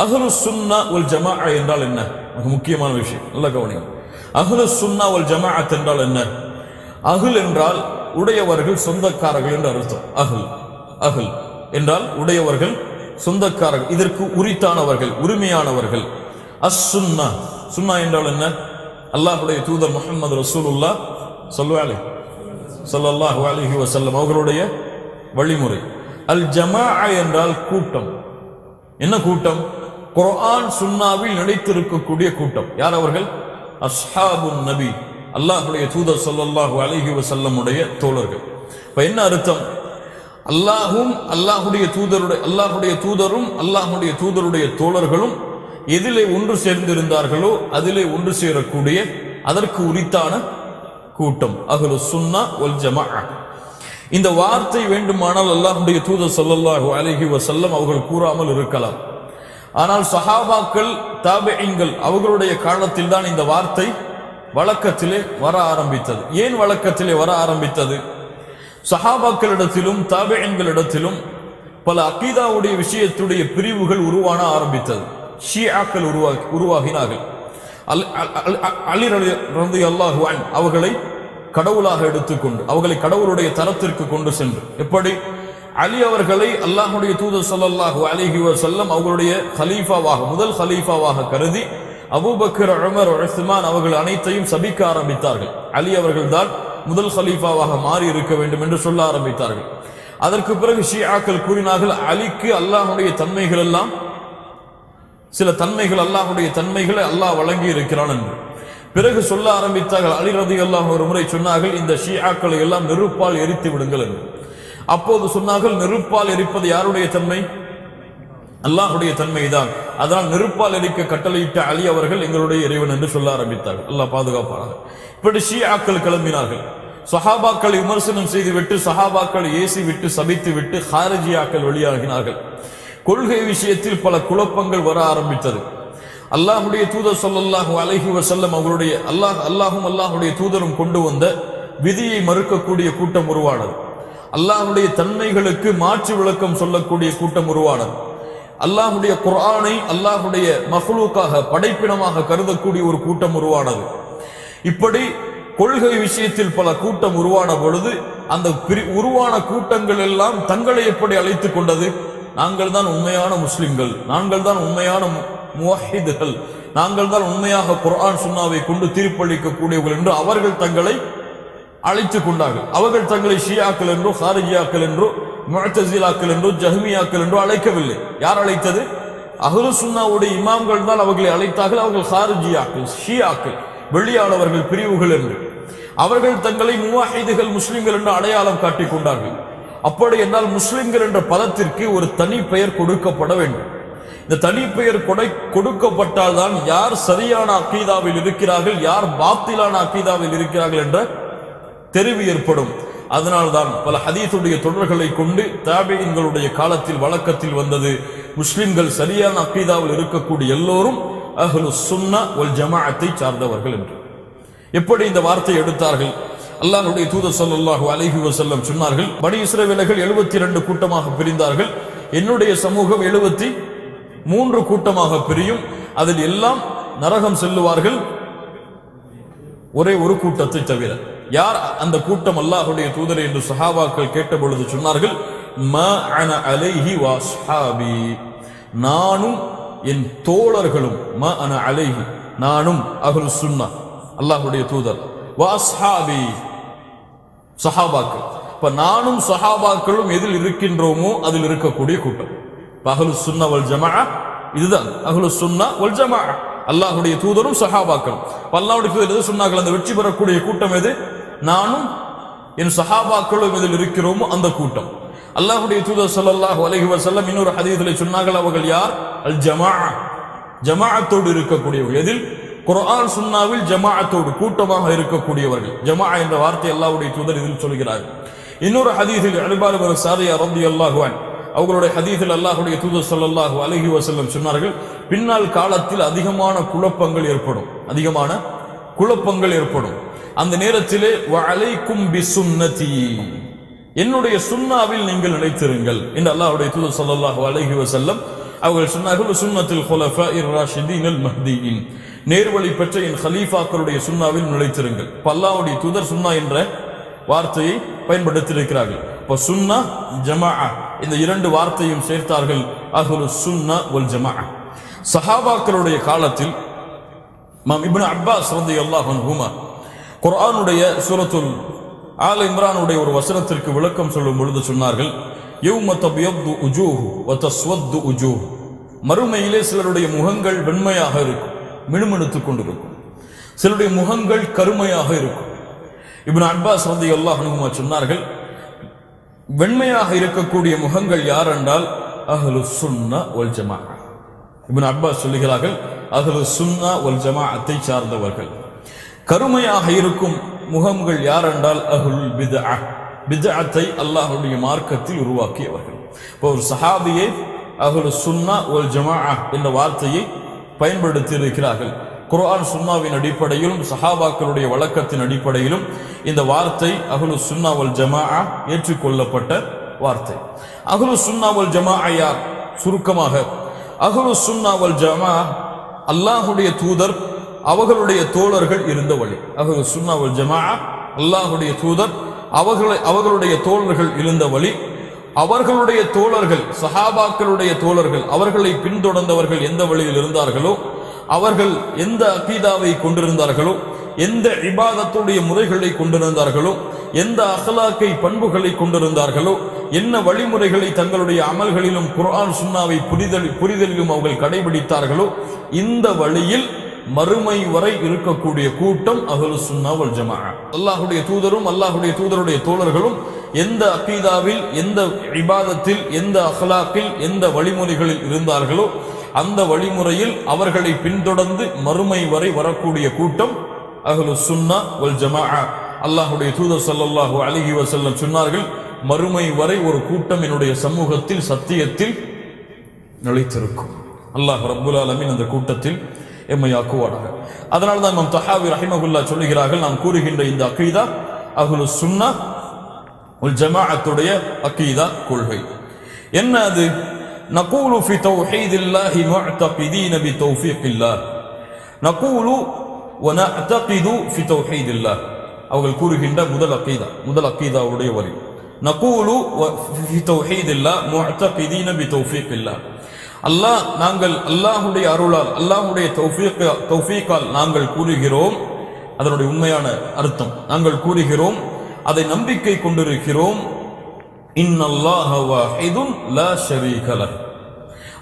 அஹ்லுஸ் சுன்னா வல் ஜமாஅ என்றால் என்ன? மிக முக்கியமான விஷயம், நல்ல கவனிங்க. அஹ்லுஸ் சுன்னா வல் ஜமாஅத் என்றால் என்ன? அஹ்ல் என்றால் உடையவர்கள், சொந்தக்காரர்கள் என்று அர்த்தம். அஹ்ல் என்றால் உடையவர்கள், சொந்தக்காரர்கள், இதற்கு உரித்தானவர்கள், உரிமையானவர்கள். அஸ் சுன்னா, சுன்னா என்றால் என்ன? அல்லாஹ்வுடைய தூதர் முஹம்மது ரசூலுல்லாஹ் ஸல்லல்லாஹு அலைஹி வஸல்லம் அவர்களுடைய வழிமுறை. அல் ஜமாஅ என்றால் கூட்டம். என்ன கூட்டம்? குர்ஆன் சுன்னாவில் நிலைத்திருக்கக்கூடிய கூட்டம். யார் அவர்கள்? அஸ்ஹாபுன் நபி, அல்லாஹ்வுடைய தூதர் ஸல்லல்லாஹு அலைஹி வஸல்லம் உடைய தோழர்கள். இப்ப என்ன அர்த்தம்? அல்லாஹும் அல்லாஹ்வுடைய தூதரும் அல்லாஹ்வுடைய தூதருடைய தோழர்களும் எதிலே ஒன்று சேர்ந்திருந்தார்களோ அதிலே ஒன்று சேரக்கூடிய அதற்கு உரித்தான கூட்டம் அஹ்லுஸ் சுன்னா வல் ஜமாஅ. இந்த வார்த்தை வேண்டுமானால் அல்லாஹ்வுடைய தூதர் ஸல்லல்லாஹு அலைஹி வஸல்லம் அவர்கள் கூறாமல் இருக்கலாம். ஆனால் சஹாபாக்கள், தாபிஈன்கள் அவர்களுடைய காலத்தில் தான் இந்த வார்த்தை வழக்கத்திலே வர ஆரம்பித்தது. ஏன் வழக்கத்திலே வர ஆரம்பித்தது? சஹாபாக்களிடத்திலும் தாபிஈன்களிடத்திலும் பல அகீதாவுடைய விஷயத்துடைய பிரிவுகள் உருவான ஆரம்பித்தது. ஷியாக்கள் உருவாகினார்கள். அலி ரலியல்லாஹு அன்ஹு அவர்களை கடவுளாக எடுத்துக்கொண்டு அவர்களை கடவுளுடைய தரத்திற்கு கொண்டு சென்று, எப்படி அலி அவர்களை அல்லாஹ்வுடைய தூதர் ஸல்லல்லாஹு அலைஹி வஸல்லம் அவர்களுடைய கலீஃபாவாக, முதல் கலீஃபாவாக கருதி அபூபக்கர், உமர், உஸ்மான் அவர்கள் அனைத்தையும் சபிக்க ஆரம்பித்தார்கள். அலி அவர்கள் தான் முதல் கலீஃபாவாக மாறி இருக்க வேண்டும் என்று சொல்ல ஆரம்பித்தார்கள். அதற்கு பிறகு ஷியாக்கள் கூறினார்கள், அலிக்கு அல்லாஹ்வுடைய தன்மைகள் எல்லாம், சில தன்மைகள், அல்லாஹ்வுடைய தன்மைகளை அல்லாஹ் வழங்கி இருக்கிறான் என்று. பிறகு சொல்ல ஆரம்பித்தார்கள். அலி ரலியல்லாஹு ஒரு முறை சொன்னார்கள், இந்த ஷியாக்களை எல்லாம் நெருப்பால் எரித்து விடுங்கள் என்று. அப்போது சொன்னார்கள், நெருப்பால் எரிப்பது யாருடைய தன்மை? அல்லாஹ்வுடைய தன்மை தான். அதனால் நெருப்பால் எரிக்க கட்டளையிட்ட அலி அவர்கள் எங்களுடைய இறைவன் என்று சொல்ல ஆரம்பித்தார்கள். அல்லாஹ் பாதுகாப்பானாக. இப்படி ஷியாக்கள் கிளம்பினார்கள். சஹாபாக்களை விமர்சனம் செய்துவிட்டு, சஹாபாக்களை ஏசி விட்டு, சபித்து விட்டு ஹாரிஜியாக்கள் வெளியாகினார்கள். கொள்கை விஷயத்தில் பல குழப்பங்கள் வர ஆரம்பித்தது. அல்லாஹ்வுடைய தூதர் ஸல்லல்லாஹு அலைஹி வஸல்லம் அவருடைய அல்லாஹும் அல்லாஹ்வுடைய தூதரும் கொண்டு வந்த விதியை மறுக்கக்கூடிய கூட்டம் உருவானது. அல்லாஹ்வுடைய தன்மைகளுக்கு மாற்று விளக்கம் சொல்லக்கூடிய கூட்டம் உருவானது. அல்லாஹ்வுடைய குர்ஆனை அல்லாஹ்வுடைய மக்லூக்காக, படைப்பினமாக கருதக்கூடிய ஒரு கூட்டம் உருவானது. இப்படி கொள்கை விஷயத்தில் பல கூட்டம் உருவான பொழுது அந்த உருவான கூட்டங்கள் எல்லாம் தங்களை எப்படி அழைத்துக் கொண்டது? நாங்கள் தான் உண்மையான முஸ்லிம்கள், நாங்கள் தான் உண்மையான முவஹிதுகள், நாங்கள் தான் உண்மையாக குர்ஆன் சுன்னாவை கொண்டு தீர்ப்பளிக்கக்கூடியவர்கள் என்று அவர்கள் தங்களை அழைத்துக் கொண்டார்கள். அவர்கள் தங்களை ஷியாக்கள் என்றோ, ஹாரிஜியாக்கள் என்றோ, முஅ்தஸிலாக்கள் என்றோ, ஜஹ்மியாக்கள் என்றோ அழைக்கவில்லை. யார் அழைத்தது? அஹ்லுஸ் சுன்னாவுடைய இமாம்கள் தான் அவர்களை அழைத்தார்கள். அவர்கள் ஹாரிஜியாக்கள், ஷியாக்கள், வெளியானவர்கள், பிரிவுகள் என்று அவர்கள் தங்களை முவஹிதுகள், முஸ்லிம்கள் என்று அடையாளம் காட்டிக் கொண்டார்கள். அப்படி என்றால் முஸ்லிம்கள் என்ற பதத்திற்கு ஒரு தனி பெயர் கொடுக்கப்பட வேண்டும். இந்த தனி பெயர் கொடுக்கப்பட்டால் தான் யார் சரியான அக்கீதாவில் இருக்கிறார்கள், யார் பாத்திலான அக்கீதாவில் இருக்கிறார்கள் என்ற தெரிவு ஏற்படும். அதனால்தான் பல ஹதீஸுடைய தொடர்களை கொண்டு தாபிஈன்களுடைய காலத்தில் வழக்கத்தில் வந்தது, முஸ்லிம்கள் சரியான அக்கீதாவில் இருக்கக்கூடிய எல்லோரும் அஹ்லுஸ் சுன்னா வல் ஜமாஅத்தை சார்ந்தவர்கள் என்று. எப்படி இந்த வார்த்தையை எடுத்தார்கள்? அல்லாஹ்வுடைய தூதர் ஸல்லல்லாஹு அலைஹி வஸல்லம் சொன்னார்கள், பனி இஸ்ரவேலர்கள் 72 கூட்டமாக பிரிந்தார்கள், என்னுடைய சமூகம் 73 கூட்டமாக பிரியும், அதில் எல்லாம் நரகம் செல்லுவார்கள், ஒரே ஒரு கூட்டத்தை தவிர. யார் அந்த கூட்டம் அல்லாஹ்வுடைய தூதர் என்று சஹாபாக்கள் கேட்ட பொழுது சொன்னார்கள், மா அன அலைஹி வ அஸ்ஹாபி, நானும் என் தோழர்களும், மா அன அலைஹி, நானும் அஹ்லுஸ் சுன்னா அல்லாஹ்வுடைய தூதர், வ அஸ்ஹாபி சஹாபாக்கள். இப்ப நானும் சஹாபாக்களும் எதில் இருக்கின்றோமோ அதில் இருக்கக்கூடிய கூட்டம் அஹ்லுஸ் சுன்னா வல் ஜமாஅ. இதுதான் அஹ்லுஸ் சுன்னா வல் ஜமாஅ, அல்லாஹ்வுடைய தூதரும் சஹாபாக்கள். அல்லாஹ்வுடைய தூதர் எது சொன்னார்கள்? அந்த வெற்றி பெறக்கூடிய கூட்டம் எது? நானும் என் சஹாபாக்களும் எதில் இருக்கிறோமோ அந்த கூட்டம். அல்லாஹ்வுடைய தூதர் ஸல்லல்லாஹு அலைஹி வஸல்லம் இன்னொரு ஹதீஸிலே சொன்னார்கள், அவர்கள் யார்? அல் ஜமாஅ, ஜமாஅத்தோடு இருக்கக்கூடியவர்கள். எதில்? குர்ஆன் சுன்னாவில் ஜமாஅத்தோடு கூட்டமாக இருக்கக்கூடியவர்கள். ஜமாஅ என்ற வார்த்தை அல்லாஹ்வுடைய தூதர் இதில் சொல்கிறார்கள். இன்னொரு ஹதீஸில் இர்பால் இப்னு சாரியா ரலியல்லாஹு அன்ஹு அவர்களுடைய ஹதீஸில் அல்லாஹ்வுடைய தூதர் ஸல்லல்லாஹு அலைஹி வஸல்லம் சொன்னார்கள், பின்னால் காலத்தில் அதிகமான குழப்பங்கள் ஏற்படும். அந்த நேரத்திலே வ அலைக்கும் பிசுன்னதி, என்னுடைய சுன்னாவில் நீங்கள் நிலைத்திருங்கள் என்று அல்லாஹ்வுடைய தூதர் ஸல்லல்லாஹு அலைஹி வஸல்லம் அவர்கள் சொன்னார்கள், சுன்னத்துல் குலஃபாஇர் ராஷிதீன் மஹ்தியின், நேர்வழி பெற்ற என் கலீஃபாக்களுடைய சுன்னாவில் நிலைத்திருங்கள். அல்லாஹ்வுடைய தூதர் சுன்னா என்ற வார்த்தையை பயன்படுத்தியிருக்கிறார்கள். இப்ப சுன்னா ஜமாஅ இந்த இரண்டு வார்த்தையும் சேர்த்தார்கள், அஹ்லுஸ் சுன்னா வல் ஜமாஅ. சஹாபாக்களுடைய காலத்தில் இப்னு அப்பாஸ் ரலியல்லாஹு அன்ஹுமா குர்ஆனுடைய சூரத்துல் ஆல இம்ரானுடைய ஒரு வசனத்திற்கு விளக்கம் சொல்லும் பொழுது சொன்னார்கள், யௌம தபியது உஜூஹு வ தஸ்வது உஜூஹ், மறுமையிலே சிலருடைய முகங்கள் வெண்மையாக இருக்கும், மினுமினுத்துக் கொண்டிருக்கும், சிலருடைய முகங்கள் கருமையாக இருக்கும். இப்னு அப்பாஸ் ரலியல்லாஹு அன்ஹுமா சொன்னார்கள், வெண்மையாக இருக்கக்கூடிய முகங்கள் யார் என்றால் அஹ்லுஸ் சுன்னா வல் ஜமாஅ. இப்னு அப்பாஸ் சொல்லுகிறார்கள், அஹ்லுஸ் சுன்னா வல் ஜமாஅத்தை சார்ந்தவர்கள். கருமையாக இருக்கும் முகங்கள் யார் என்றால் அஹ்லுல் பித்அ, பித்அத்தை அல்லாஹ்வுடைய மார்க்கத்தில் உருவாக்கியவர்கள். இப்போ ஒரு சஹாபியே அஹ்லுஸ் சுன்னா வல் ஜமாஅ என்ற வார்த்தையை பயன்படுத்தி இருக்கிறார்கள். குர்ஆன் சுன்னாவின் அடிப்படையிலும் சஹாபாக்களுடைய வழக்கத்தின் அடிப்படையிலும் இந்த வார்த்தை அஹ்லுஸ் சுன்னா வல் ஜமாஅ ஏற்றுக்கொள்ளப்பட்ட வார்த்தை. அஹ்லுஸ் சுன்னா வல் ஜமாஅ யார்? சுருக்கமாக, அஹ்லுஸ் சுன்னா வல் ஜமாஅ அல்லாஹ்வுடைய தூதர் அவர்களுடைய தோழர்கள் இருந்த வழி. அஹ்லுஸ் சுன்னா வல் ஜமாஅ அல்லாஹ்வுடைய தூதர் அவர்களுடைய தோழர்கள் இருந்த வழி. அவர்களுடைய தோழர்கள், சஹாபாக்களுடைய தோழர்கள், அவர்களை பின்தொடர்ந்தவர்கள் எந்த வழியில் இருந்தார்களோ, அவர்கள் எந்த அகீதாவை கொண்டிருந்தார்களோ, எந்த இபாதத்துடைய முறைகளை கொண்டிருந்தார்களோ, எந்த அஹ்லாக்கை பண்புகளை கொண்டிருந்தார்களோ, என்ன வழிமுறைகளை தங்களுடைய அமல்களிலும் குர்ஆன் சுன்னாவை புரிதலிலும் அவர்கள் கடைபிடித்தார்களோ, இந்த வழியில் மறுமை வரை இருக்கக்கூடிய கூட்டம் அஹ்லுஸ் சுன்னா வல் ஜமாஅ. அல்லாஹ்வுடைய தூதரும் அல்லாஹ்வுடைய தூதருடைய தோழர்களும் எந்த அகீதாவில், எந்த இபாதத்தில், எந்த அஹ்லாக்கில், எந்த வழிமுறைகளில் இருந்தார்களோ அந்த வழிமுறையில் அவர்களை பின்தொடர்ந்து மறுமை வரை வரக்கூடிய கூட்டம் அஹ்லுஸ் சுன்னா வல் ஜமாஅ. அல்லாஹ்வுடைய தூதர் ஸல்லல்லாஹு அலைஹி வஸல்லம் சொன்னார்கள், மறுமை வரை ஒரு கூட்டம் என்னுடைய சமூகத்தில் சத்தியத்தில் நிலைத்திருக்கும். அல்லாஹ் ரப்புல் ஆலமீன் அந்த கூட்டத்தில் எம்மையாக்குவானாக. அதனால தான் இமாம் தஹாவி ரஹிமஹுல்லாஹ் சொல்லுகிறார்கள், நாம் கூறுகின்ற இந்த அகீதா அஹ்லுஸ் சுன்னா வல் ஜமாஅத்துடைய அகீதா கொள்கை. என்ன அது? நகூலு ஃபி தௌஹீதில்லாஹி முஅ்தகிதீன பி தௌஃபீகில்லாஹ், நகூலு வ நஅ்தகிது ஃபி தௌஹீதில்லாஹ். அவர்கள் கூறுகின்ற முதல் அகீதாவுடைய வரி, நகூலு ஃபி தௌஹீதில்லாஹ் முஅ்தகிதீன பி தௌஃபீகில்லாஹ். அல்லாஹ், நாங்கள் அல்லாஹ்வுடைய அருளால், அல்லாஹ்வுடைய தௌஃபீகால் நாங்கள் கூறுகிறோம். அதனுடைய உண்மையான அர்த்தம், நாங்கள் கூறுகிறோம், அதை நம்பிக்கை கொண்டிருக்கிறோம். இன்னல்லாஹ வாஹிதுன் லா ஷரீக லஹ்,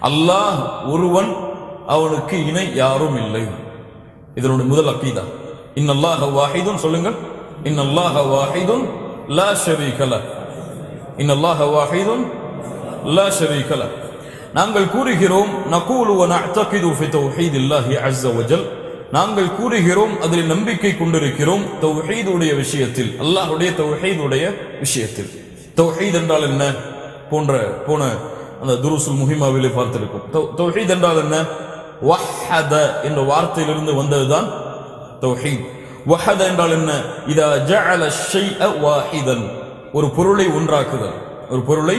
அல்லாஹ் ஒருவன், அவனுக்கு இணை யாரும் இல்லை. இதனுடைய முதல் அகீதா இன்னல்லாஹ வாஹிதுன். சொல்லுங்கள், இன்னல்லாஹ வாஹிதுன் லா ஷரீக லஹ். இன்னல்லாஹ வாஹிதுன் லா ஷரீக லஹ். நாங்கள் கூறுகிறோம் நகூலு வ நஅ்தகிது ஃபி தௌஹீதில்லாஹி அஸ்ஸ வஜல், நாங்கள் கூறுகிறோம் அதில் நம்பிக்கை கொண்டிருக்கிறோம் தௌஹீதுடைய விஷயத்தில், அல்லாஹ்வுடைய தௌஹீதுடைய விஷயத்தில். தௌஹீத் என்றால் என்ன போன அந்த துருசுல் முஹிமாவிலே பார்த்திருக்கும். தௌஹீத் என்றால் என்ன? வஹத என்ற வார்த்தையிலிருந்து வந்ததுதான் தௌஹீத். வஹத என்றால் என்ன? இதா ஜஅல ஷைஅ வாஹிதன், ஒரு பொருளை ஒன்றாக்குதல், ஒரு பொருளை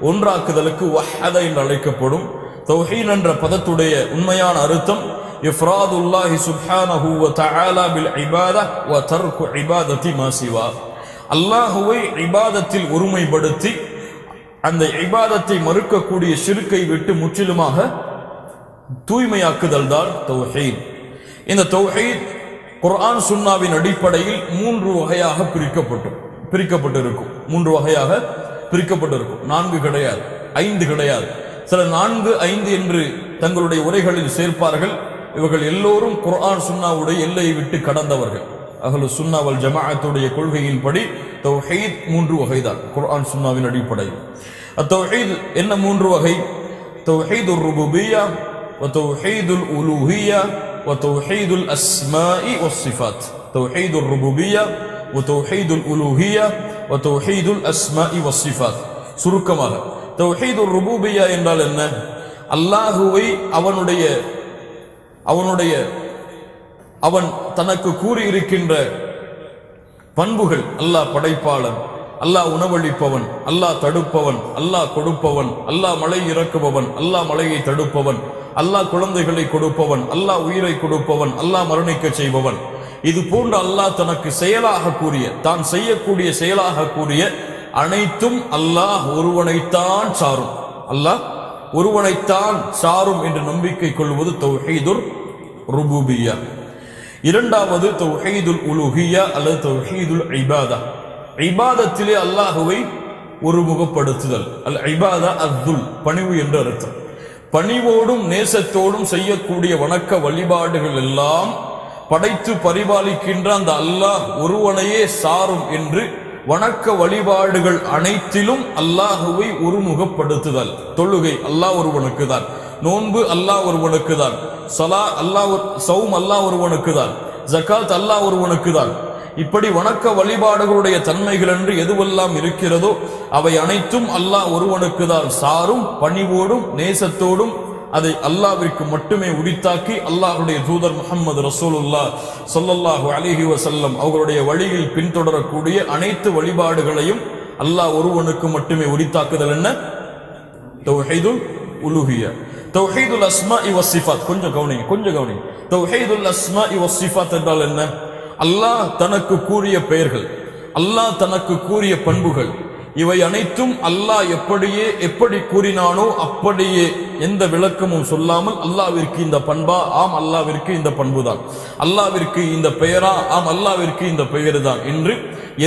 ஒன்றாக்குதலுக்கு வஹத என்று அழைக்கப்படும். தௌஹீத் என்ற பதத்துடைய உண்மையான அர்த்தம் இஃப்ராதுல்லாஹி சுப்ஹானஹு வ தஆலா பில் இபாதா வ தர்கு இபாதத்தி மா சிவா, அல்லாஹ்வை இபாதத்தில் ஒருமைப்படுத்தி அந்த இபாதத்தை மறுக்கக்கூடிய ஷிர்க்கை விட்டு முற்றிலுமாக தூய்மையாக்குதல் தான் தௌஹீத். இந்த தௌஹீத் குர்ஆன் சுன்னாவின் அடிப்படையில் 3 வகையாக பிரிக்கப்பட்டிருக்கும். 3 வகையாக பிரிக்கப்பட்டிருக்கும். 4 கிடையாது, 5 கிடையாது. சில 4, 5 என்று தங்களுடைய உரைகளில் சேர்ப்பார்கள். இவர்கள் எல்லோரும் குர்ஆன் சுன்னாவுடைய எல்லையை விட்டு கடந்தவர்கள். அஹ்லு சுன்னா வல் ஜமாஅத்துடைய கொள்கையின்படி தௌஹீத் 3 வகைதான் குர்ஆன் சுன்னாவின் அடிப்படையில். அத்தௌஹீத் என்ன 3 வகை? தௌஹீதுர் ருபூபிய்யா வ தௌஹீதுல் உலூஹிய்யா வ தௌஹீதுல் அஸ்மாஇ வஸ் ஸிஃபாத். தௌஹீதுர் ருபூபிய்யா வ தௌஹீதுல் உலூஹிய்யா வ தௌஹீதுல் அஸ்மாஇ வஸ் ஸிஃபாத். சுருக்கமாக தௌஹீதுர் ருபூபிய்யா என்றால் என்ன? அல்லாஹ்வை அவன் தனக்கு கூறியிருக்கின்ற பண்புகள், அல்லாஹ் படைப்பாளன், அல்லாஹ் உணவளிப்பவன், அல்லாஹ் தடுப்பவன், அல்லாஹ் கொடுப்பவன், அல்லாஹ் மழை இறக்குபவன், அல்லாஹ் மழையை தடுப்பவன், அல்லாஹ் குழந்தைகளை கொடுப்பவன், அல்லாஹ் உயிரை கொடுப்பவன், அல்லாஹ் மரணிக்க செய்பவன். இது போன்ற அல்லாஹ் தனக்கு செயலாக கூறிய, தான் செய்யக்கூடிய செயலாக கூறிய அனைத்தும் அல்லாஹ் ஒருவனைத்தான் சாரும், அல்லாஹ் ஒருவனைத்தான் சாரும் என்று நம்பிக்கை கொள்வது தௌஹீதுர் ருபூபிய்யா. இரண்டாவது தௌஹீதுல் உலூஹிய்யா அல்லது தௌஹீதுல் இபாதா. இபாதத்திலே அல்லாஹ்வை ஒருமுகப்படுத்துதல். அல் இபாதா அஸ்துல், பணிவு என்று அர்த்தம். பணிவோடும் நேசத்தோடும் செய்யக்கூடிய வணக்க வழிபாடுகள் எல்லாம் படைத்து பரிபாலிக்கின்ற அந்த அல்லாஹ் ஒருவனையே சாரும் என்று வணக்க வழிபாடுகள் அனைத்திலும் அல்லாஹுவை ஒருமுகப்படுத்துதல். தொழுகை அல்லாஹ் ஒருவனுக்கு தான், நோன்பு அல்லாஹ் ஒருவனுக்கு தான், சௌம் அல்லாஹ் ஒருவனுக்கு தான், ஜகாத் அல்லாஹ் ஒருவனுக்கு தான். இப்படி வணக்க வழிபாடுகளுடைய தன்மைகள் என்று எதுவெல்லாம் இருக்கிறதோ அவை அனைத்தும் அல்லாஹ் ஒருவனுக்கு தான் சாரும். பணிவோடும் நேசத்தோடும் அதை அல்லாஹ்விற்கு மட்டுமே உரித்தாக்கி அல்லாஹ்வுடைய தூதர் முஹம்மது ரசூலுல்லாஹ் ஸல்லல்லாஹு அலைஹி வஸல்லம் அவர்களுடைய வழியில் பின்தொடரக்கூடிய அனைத்து வழிபாடுகளையும் அல்லாஹ் ஒருவனுக்கு மட்டுமே உரித்தாக்குதல் என்ன? தௌஹீதுல் உலூஹிய்யா. தௌஹீதுல் அஸ்மாஇ வஸ் ஸிஃபாத். கொஞ்சம் கவனிங்க. தௌஹீதுல் அஸ்மாஇ வஸ் ஸிஃபாத் என்றால் என்ன? அல்லாஹ் தனக்கு கூறிய பெயர்கள், அல்லாஹ் தனக்கு கூறிய பண்புகள், இவை அனைத்தும் அல்லாஹ் எப்படி கூறினானோ அப்படியே எந்த விளக்கமும் சொல்லாமல் அல்லாஹ்விற்கு இந்த பண்பா, ஆம் அல்லாஹ்விற்கு இந்த பண்புதான், அல்லாஹ்விற்கு இந்த பெயரா, ஆம் அல்லாஹ்விற்கு இந்த பெயர் தான் என்று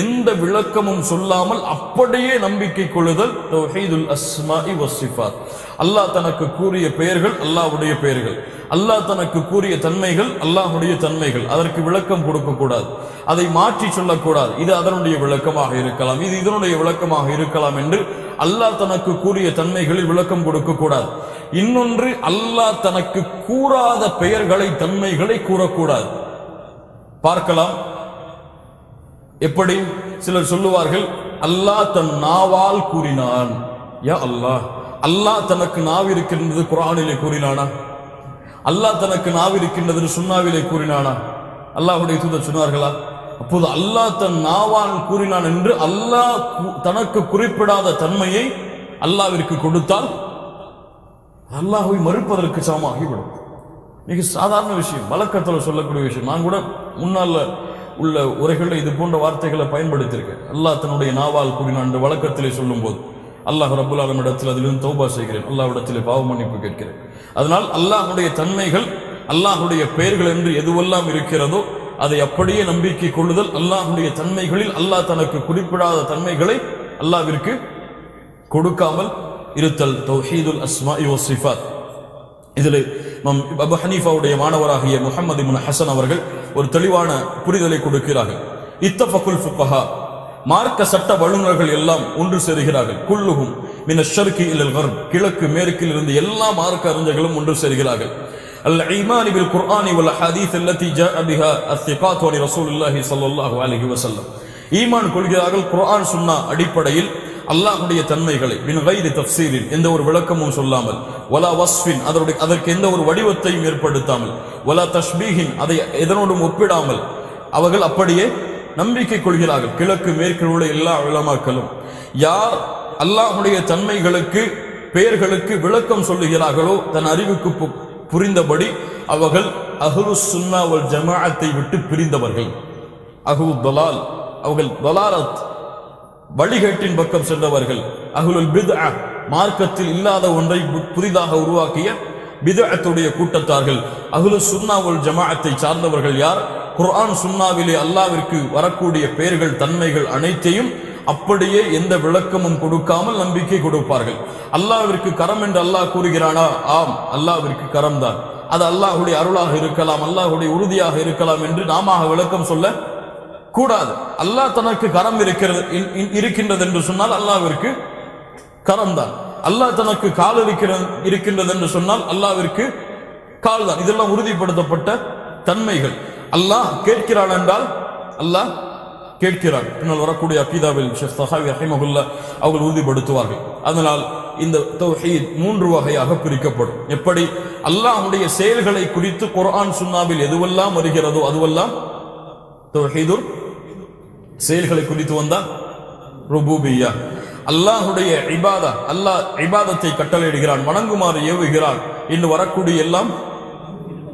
எந்த விளக்கமும் சொல்லாமல் அப்படியே நம்பிக்கை கொள்ளுதல் தௌஹீதுல் அஸ்மாஇ வஸ் ஸிஃபாத். அல்லாஹ் தனக்கு கூறிய பெயர்கள் அல்லாஹ்வுடைய பெயர்கள், அல்லாஹ் தனக்கு கூறிய தன்மைகள் அல்லாஹ்வுடைய தன்மைகள். அதற்கு விளக்கம் கொடுக்கக்கூடாது, அதை மாற்றி சொல்லக்கூடாது. இது அதனுடைய விளக்கமாக இருக்கலாம், இது இதனுடைய விளக்கமாக இருக்கலாம் என்று அல்லாஹ் தனக்கு கூறிய தன்மைகளில் விளக்கம் கொடுக்கக்கூடாது. இன்னொன்று, அல்லாஹ் தனக்கு கூறாத பெயர்களை தன்மைகளை கூறக்கூடாது. பார்க்கலாம். எப்படி சிலர் சொல்லுவார்கள், அல்லாஹ் தன் நாவால் கூறினான். யா அல்லாஹ், அல்லாஹ் தனக்கு நாவு இருக்கின்றது குர்ஆனிலே கூறினானா? அல்லாஹ் தனக்கு நாவு இருக்கின்றது சுன்னாவிலே கூறினானா? அல்லாஹ்வுடைய தூதர் சொன்னார்களா? அப்போது அல்லாஹ் தன் நாவால் கூறினான் என்று அல்லாஹ் தனக்கு குறிப்பிடாத தன்மையை அல்லாஹ்விற்கு கொடுத்தால் அல்லாஹ்வை மறுப்பதற்கு சமமாகிவிடும். மிக சாதாரண விஷயம், வழக்கத்தில் சொல்லக்கூடிய விஷயம். நான் கூட முன்னால் உள்ள உரைகளில் இது போன்ற வார்த்தைகளை பயன்படுத்தியிருக்கேன். அல்லாஹ் தன்னுடைய நாவால் கூறினான் என்று வழக்கத்திலே சொல்லும் போது அல்லாஹ் ரப்புல் ஆலமீன் இடத்தில் அதிலிருந்து தௌபா செய்கிறேன், அல்லாஹ்விடத்திலே பாவ மன்னிப்பு கேட்கிறேன். அதனால் அல்லாஹ்வுடைய தன்மைகள், அல்லாஹ்வுடைய பெயர்கள் என்று எதுவெல்லாம் இருக்கிறதோ அதை அப்படியே நம்பிக்கை கொள்ளுதல். அல்லாஹ்வுடைய தன்மைகளில் அல்லாஹ் தனக்கு குறிப்பிடாத தன்மைகளை அல்லாஹ்விற்கு கொடுக்காமல் இருத்தல் தௌஹீதுல் அஸ்மாஇ வஸ் ஸிஃபாத். இதில் அபு ஹனீஃபாவுடைய மாணவராகிய முஹம்மது இப்னு ஹசன் அவர்கள் ஒரு தெளிவான புரிதலை கொடுக்கிறார்கள். இத்தஃபகுல் ஃபுகஹா, மார்க்க சட்ட வல்லுநர்கள் எல்லாம் ஒன்று சேருகிறார்கள். குல்லுஹும் மின ஷர்கி இலல் கர்ப், கிழக்கு மேற்கில் இருந்து எல்லா மார்க்க அறிஞர்களும் ஒன்று சேருகிறார்கள். الإيمان بالقرآن والحديث التي جاء بها الثقات عن رسول الله صلى الله عليه وسلم. ஈமான் கொள்கிறார்கள் குர்ஆன் சுன்னா அடிப்படையில் அல்லாஹ்வுடைய தன்மைகளை பின் கைரி தஃப்சீரின், எந்த ஒரு விளக்கமும் சொல்லாமல், வலா வஸ்ஃபின், அதற்கு எந்த ஒரு வடிவத்தையும் ஏற்படுத்தாமல், வலா தஷ்பீஹின், அதை எதனோடும் ஒப்பிடாமல் அவர்கள் அப்படியே நம்பிக்கை கொள்கிறார்கள். கிழக்கு மேற்கில் உள்ள எல்லா உலமாக்களும் யார் அல்லாஹ்வுடைய தன்மைகளுக்கு பெயர்களுக்கு விளக்கம் சொல்லுகிறார்களோ தன் அறிவுக்கு புரிந்தபடி அவர்கள் அஹ்லுஸ் சுன்னா வல் ஜமாஅத்தை விட்டு பிரிந்தவர்கள். அஹ்லுத் தலால், அவர்கள் தலாலத் வழிகேட்டின் பக்கம் சென்றவர்கள். அஹ்லுல் பித்அ, மார்க்கத்தில் இல்லாத ஒன்றை புதிதாக உருவாக்கிய பித்அத்துடைய கூட்டத்தார்கள். அஹ்லுஸ் சுன்னா வல் ஜமாஅத்தை சார்ந்தவர்கள் யார்? குர்ஆன் சுன்னாவிலே அல்லாஹ்விற்கு வரக்கூடிய பெயர்கள் தன்மைகள் அனைத்தையும் அப்படியே எந்த விளக்கமும் கொடுக்காமல் நம்பிக்கை கொடுப்பார்கள். அல்லாஹ்விற்கு கரம் என்று அல்லாஹ் கூறுகிறானா? ஆம், அல்லாஹ்விற்கு கரம் தான். அது அல்லாஹ்வுடைய அருளாக இருக்கலாம், அல்லாஹ்வுடைய உறுதியாக இருக்கலாம் என்று நாம விளக்கம் சொல்ல கூடாது. அல்லாஹ் தனக்கு கரம் இருக்கின்றது என்று சொன்னால் அல்லாஹ்விற்கு கரம் தான். அல்லாஹ் தனக்கு கால் இருக்கின்றது என்று சொன்னால் அல்லாஹ்விற்கு கால் தான். இதெல்லாம் உறுதிப்படுத்தப்பட்ட தன்மைகள். அல்லாஹ் கேட்கிறான் என்றால் அல்லாஹ் கேட்கிறான். பின்னால் வரக்கூடிய அகீதாவில் ஷேக் தஹாவி ரஹிமஹுல்லாஹ் அவர்கள் உறுதிப்படுத்துவார்கள். அதனால் இந்த தௌஹீத் 3 வகையாக பிரிக்கப்படும். எப்படி அல்லாஹ்வுடைய செயல்களை குறித்து குர்ஆன் சுன்னாவில் எதுவெல்லாம் வருகிறதோ அதுவெல்லாம் தௌஹீதுர் செயல்களை குறித்து வந்தால் ருபூபிய்யா. அல்லாஹ்வுடைய இபாதா, அல்லாஹ் இபாதத்தை கட்டளையிடுகிறான், வணங்குமாறு ஏவுகிறான் என்று வரக்கூடிய எல்லாம்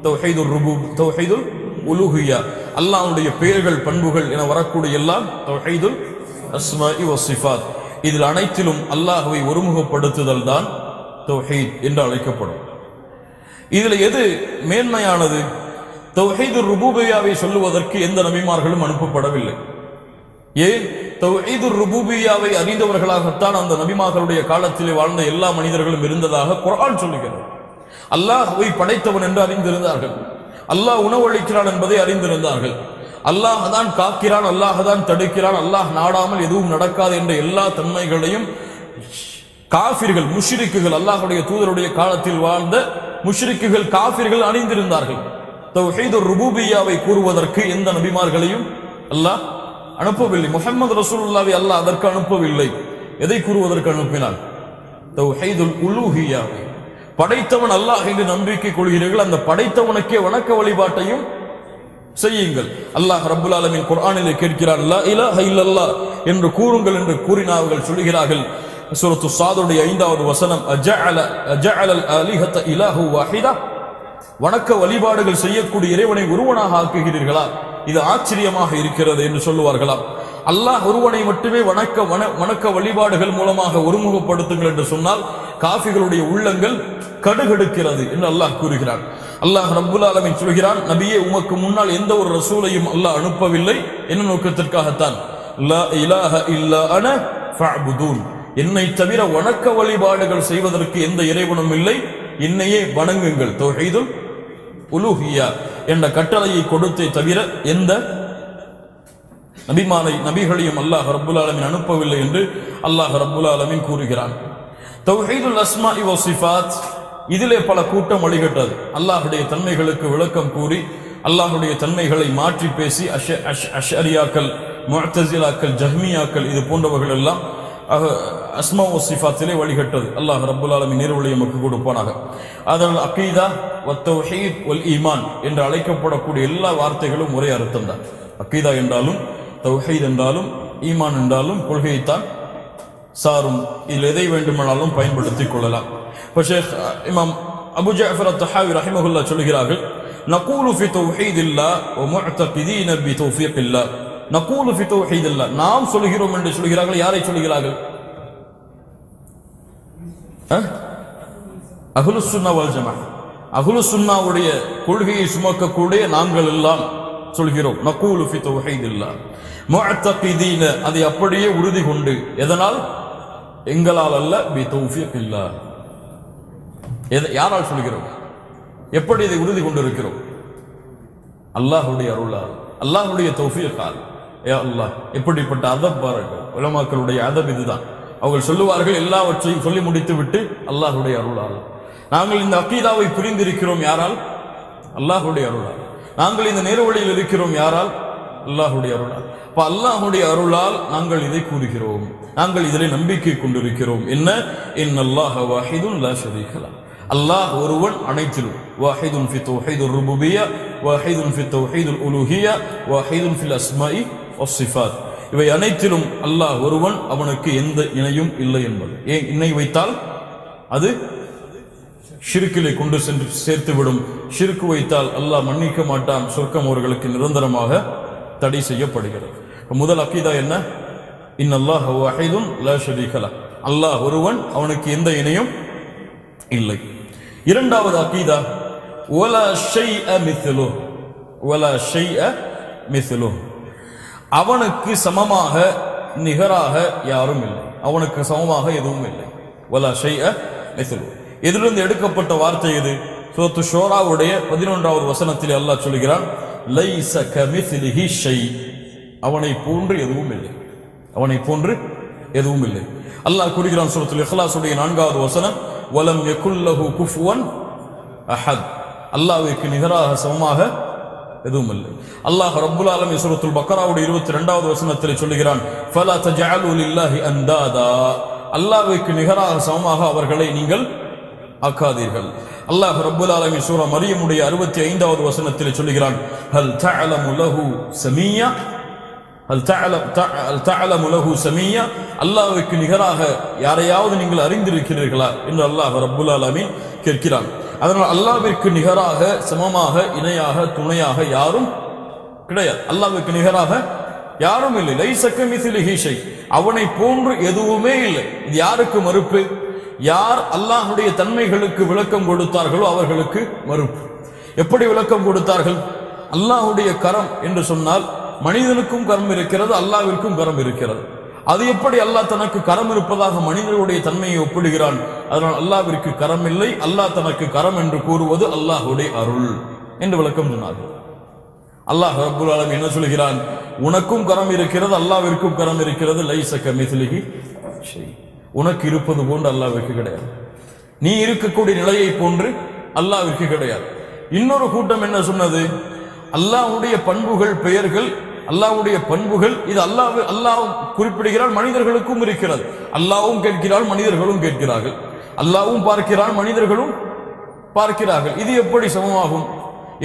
தௌஹீதுர் ருபூப், தௌஹீதுல் உலூஹிய்யா. அல்லாஹ்வுடைய பெயர்கள் பண்புகள் என வரக்கூடிய எல்லாம் தௌஹீதுல் அஸ்மாஇ வஸ்ஸிஃபாத். இதில் அனைத்திலும் அல்லாஹ்வை ஒருமுகப்படுத்துதல் தான் தௌஹீத் என்று அழைக்கப்படும். இதில் எது மேன்மையானது? தௌஹீதுர் ருபூபிய்யாவை சொல்லுவதற்கு எந்த நபிமார்களும் அனுப்பப்படவில்லை. ஏன்? தௌஹீதுர் ருபூபிய்யாவை அறிந்தவர்களாகத்தான் அந்த நபிமார்களுடைய காலத்திலே வாழ்ந்த எல்லா மனிதர்களும் இருந்ததாக குர்ஆன் சொல்லுகிறது. அல்லாஹ்வை படைத்தவன் என்று அறிந்திருந்தார்கள். அல்லாஹ் உணவளிக்கிறான் என்பதை அறிந்திருந்தார்கள். அல்லாஹ் தான் காக்கிறான், அல்லாஹ் தான் தடுக்கிறான், அல்லாஹ் நாடாமல் எதுவும் நடக்காது என்ற எல்லா தன்மைகளையும் காஃபிர்கள், முஷ்ரிக்குகள், அல்லாஹ்வுடைய தூதருடைய காலத்தில் வாழ்ந்த முஷ்ரிக்குகள், காஃபிர்கள் அறிந்திருந்தார்கள். தௌஹீதுர் ருபூபிய்யாவை கூறுவதற்கு எந்த நபிமார்களையும் அல்லாஹ் அனுப்பவில்லை. முஹம்மது ரசூலுல்லாஹ்வை அல்லாஹ் அதற்கு அனுப்பவில்லை. எதை கூறுவதற்கு அனுப்பினார்? தௌஹீதுல் உலூஹிய்யாவை. படைத்தவன் அல்லாஹ் என்று நம்பிக்கை கொள்கிறீர்கள், அந்த படைத்தவனுக்கே வணக்க வழிபாட்டையும் செய்யுங்கள். அல்லாஹ் ரப்புல் ஆலமீன் குர்ஆனிலே கேட்கிறான், லா இலாஹ இல்லல்லாஹ் என்று கூறுங்கள் என்று கூறினார்கள். சொல்கிறார்கள் சூரத்து ஸாதுடைய 5வது வசனம், அஜஅலல் ஆலிஹத இலாஹு வாஹிதா, வணக்க வழிபாடுகள் செய்யக்கூடிய இறைவனை ஒருவனாக ஆக்குகிறீர்களா? இது ஆச்சரியமாக இருக்கிறது என்று சொல்லுவார்களாம். அல்லாஹ் ஒருவனை மட்டுமே வணக்க வழிபாடுகள் மூலமாக ஒருமுகப்படுத்துங்கள் என்று சொன்னால் காஃபிகளுடைய உள்ளங்கள் கடுகடுக்கிறது என்று அல்லாஹ் கூறுகிறான். அல்லாஹ் ரப்புல் ஆலமீன் சொல்கிறான், நபியே, உமக்கு முன்னால் எந்த ஒரு ரசூலையும் அல்லாஹ் அனுப்பவில்லை. என்ன நோக்கத்திற்காகத்தான்? லா இலாஹ இல்லா அன ஃபஅபுதூன், என்னை தவிர வணக்க வழிபாடுகள் செய்வதற்கு எந்த இறைவனும் இல்லை, என்னையே வணங்குங்கள். தௌஹீதுல் உலூஹிய்யா என்ற கட்டளையை கொடுத்தே தவிர எந்த நபிகளையும் அல்லாஹ் ரப்புல் ஆலமீன் அனுப்பவில்லை என்று அல்லாஹ் ரப்புல் ஆலமீன் கூறுகிறான். தௌஹீதுல் அஸ்மாஇ வஸ்ஸிஃபாத், இதிலே பல கூட்டம் வழிகட்டது. அல்லாஹ்வுடைய தன்மைகளுக்கு விளக்கம் கூறி அல்லாஹ்வுடைய தன்மைகளை மாற்றி பேசி அஷ்அரியாக்கள், முஅ்தஸிலாக்கள், ஜஹ்மியாக்கள் இது போன்றவர்கள் எல்லாம் அஸ்மா வஸ்ஸிஃபாத்திலே வழிகட்டது. அல்லாஹ் ரப்புல் ஆலமீன் நேர்வழியை நமக்கு கொடுப்பானாக. அதனால் அகீதா வத் தௌஹீத் வல் ஈமான் என்று அழைக்கப்படக்கூடிய எல்லா வார்த்தைகளும் ஒரே அர்த்தம் தான். அகீதா என்றாலும் தௌஹீத் என்றாலும் ஈமான் என்றாலும் கொள்கையைத்தான் சாரும். இதில் எதை வேண்டுமானாலும் பயன்படுத்திக் கொள்ளலாம். இப்போ ஷேக் இமாம் அபு ஜஅஃபர் அத்-தஹாவி ரஹிமஹுல்லாஹ் சொல்கிறார்கள், நகூலு ஃபி தௌஹீதில்லாஹ் வ முஅ்தகிதீன பி தௌஃபீகில்லாஹ். நகூலு ஃபி தௌஹீதில்லாஹ், நாம் சொல்கிறோம் என்று சொல்கிறார்கள். யாரை சொல்கிறார்கள்? அஹ்லுஸ் சுன்னா வல் ஜமாஅத், அஹ்லுஸ் சுன்னாவுடைய கொள்கையை சுமக்கக்கூடிய நாங்கள் எல்லாம் சொல்கிறோம். நகூலு ஃபி தௌஹீதில்லாஹ் முஅ்தகிதீன, அதை அப்படியே உறுதி கொண்டு. எதனால்? எங்களால் அல்ல, பி தௌஃபீகில்லாஹ். யாரால் சொல்கிறோம்? எப்படி இதை உறுதி கொண்டிருக்கிறோம்? அல்லாஹ்வுடைய அருளால், அல்லாஹ்வுடைய தௌஃபீகால். யா அல்லாஹ், எப்படிப்பட்ட அதப் பாருங்கள். உலமாக்களுடைய அதப் இதுதான். அவர்கள் சொல்லுவார்கள், எல்லாவற்றையும் சொல்லி முடித்து விட்டு அல்லாஹுடைய அருளால். நாங்கள் இந்த அக்கீதாவை புரிந்திருக்கிறோம் யாரால்? அல்லாஹுடைய அருளால். நாங்கள் இந்த நேர்வழியில் இருக்கிறோம் யாரால்? அல்லாஹுடைய அருளால். அப்ப அல்லாஹுடைய அருளால் நாங்கள் இதை கூறுகிறோம், நாங்கள் இதில் நம்பிக்கை கொண்டிருக்கிறோம். என்ன? இன்னல்லாஹ வாஹிதுன் லா ஷரீக லஹ், அல்லாஹ் ஒருவன் அனைத்திலும். வாஹிதுன் ஃபி தௌஹீதுர் ருபூபிய்யா, வாஹிதுன் ஃபி தௌஹீதுல் உலூஹிய்யா, வாஹிதுன் ஃபில் அஸ்மாஇ வஸ்ஸிஃபாத். இவை அனைத்திலும் அல்லாஹ் ஒருவன், அவனுக்கு எந்த இணையும் இல்லை என்பது. ஏன் இணை வைத்தால் அது ஷிர்கிலே கொண்டு சென்று சேர்த்துவிடும். ஷிர்கு வைத்தால் அல்லாஹ் மன்னிக்க மாட்டான், சொர்க்கம் அவர்களுக்கு நிரந்தரமாக தடை செய்யப்படுகிறது. முதல் அக்கீதா என்ன? இன்னல்லாஹ வாஹிதுன் லா ஷரீக லஹ், அல்லாஹ் ஒருவன், அவனுக்கு எந்த இணையும் இல்லை. இரண்டாவது அக்கீதா வலா ஷைஅ மிஸ்லுஹு, வலா ஷைஅ மிஸ்லுஹு, அவனுக்கு சமமாக நிகராக யாரும் இல்லை, அவனுக்கு சமமாக எதுவும் இல்லை. வலா ஷைஅ மிஸ்லுஹு, எதிலிருந்து எடுக்கப்பட்ட வார்த்தை இது? சூரத்து ஷூராவுடைய 11வது வசனத்தில் அல்லாஹ் சொல்கிறான், லைஸ கமிஸ்லிஹி ஷை, அவனை போன்று எதுவும் இல்லை, அவனை போன்று எதுவும் இல்லை. அல்லாஹ் கூறுகிறான் சூரத்துல் இக்லாஸுடைய 4வது வசனம், வலம் யகுல் லஹு குஃபுவன் அஹத், அல்லாஹ்வுக்கு நிகராக சமமாக எதுவும் இல்லை. அல்லாஹ் ரப்புல் ஆலமீன் சூரத்துல் பக்ராவுடைய 22வது வசனத்தில் சொல்கிறான், ஃபலா தஜஅலு லில்லாஹி அந்தாதா, அல்லாஹ்வுக்கு நிகராக சமமாக அவர்களை நீங்கள் ஆக்காதீர்கள். அல்லாஹ் ரப்புல் ஆலமீன் சூரா மரியமுடைய 65வது வசனத்தில் சொல்கிறான், ஹல் தஅலமு லஹு சமியா, ஹல் தஅலமு லஹு சமியா, அல்லாஹ்வுக்கு நிகராக யாரையாவது நீங்கள் அறிந்திருக்கிறீர்களா என்று அல்லாஹ் ரப்புல் ஆலமீன் கேட்கிறான். அதனால் அல்லாஹ்விற்கு நிகராக சமமாக இணையாக துணையாக யாரும் கிடையாது. அல்லாஹ்வுக்கு நிகராக யாரும் இல்லை. லைஸ கமிஸ்லிஹி ஷை, அவனை போன்று எதுவுமே இல்லை. இது யாருக்கு மறுப்பு? யார் அல்லாஹ்வுடைய தன்மைகளுக்கு விளக்கம் கொடுத்தார்களோ அவர்களுக்கு மறுப்பு. எப்படி விளக்கம் கொடுத்தார்கள்? அல்லாஹ்வுடைய கரம் என்று சொன்னால் மனிதனுக்கும் கரம் இருக்கிறது, அல்லாஹ்விற்கும் கரம் இருக்கிறது. அது எப்படி அல்லாஹ் தனக்கு கரம் இருப்பதாக மனிதனுடைய தன்மையை ஒப்பிடுகிறான்? அதனால் அல்லாஹ்விற்கு கரம் இல்லை, அல்லாஹ் தனக்கு கரம் என்று கூறுவது அல்லாஹ்வுடைய அருள் என்று விளக்கம் சொன்னார்கள். அல்லாஹ் ரப்புல் ஆலமீன் என்ன சொல்கிறான்? உனக்கும் கரம் இருக்கிறது, அல்லாஹ்விற்கும் கரம் இருக்கிறது. லைஸ கமிஸ்லிஹி ஷை, உனக்கு இருப்பது போன்று அல்லாஹ்விற்கு கிடையாது, நீ இருக்கக்கூடிய நிலையை போன்று அல்லாஹ்விற்கு கிடையாது. இன்னொரு கூட்டம் என்ன சொன்னது? அல்லாஹ்வுடைய பண்புகள், பெயர்கள், அல்லாஹ்வுடைய பண்புகள், இது அல்லாஹ் குறிப்பிடுகிறான், மனிதர்களுக்கும் இருக்கிறது. அல்லாஹ்வும் கேட்கிறான், மனிதர்களும் கேட்கிறார்கள். அல்லாஹ்வும் பார்க்கிறான், மனிதர்களும் பார்க்கிறார்கள். இது எப்படி சமமாகும்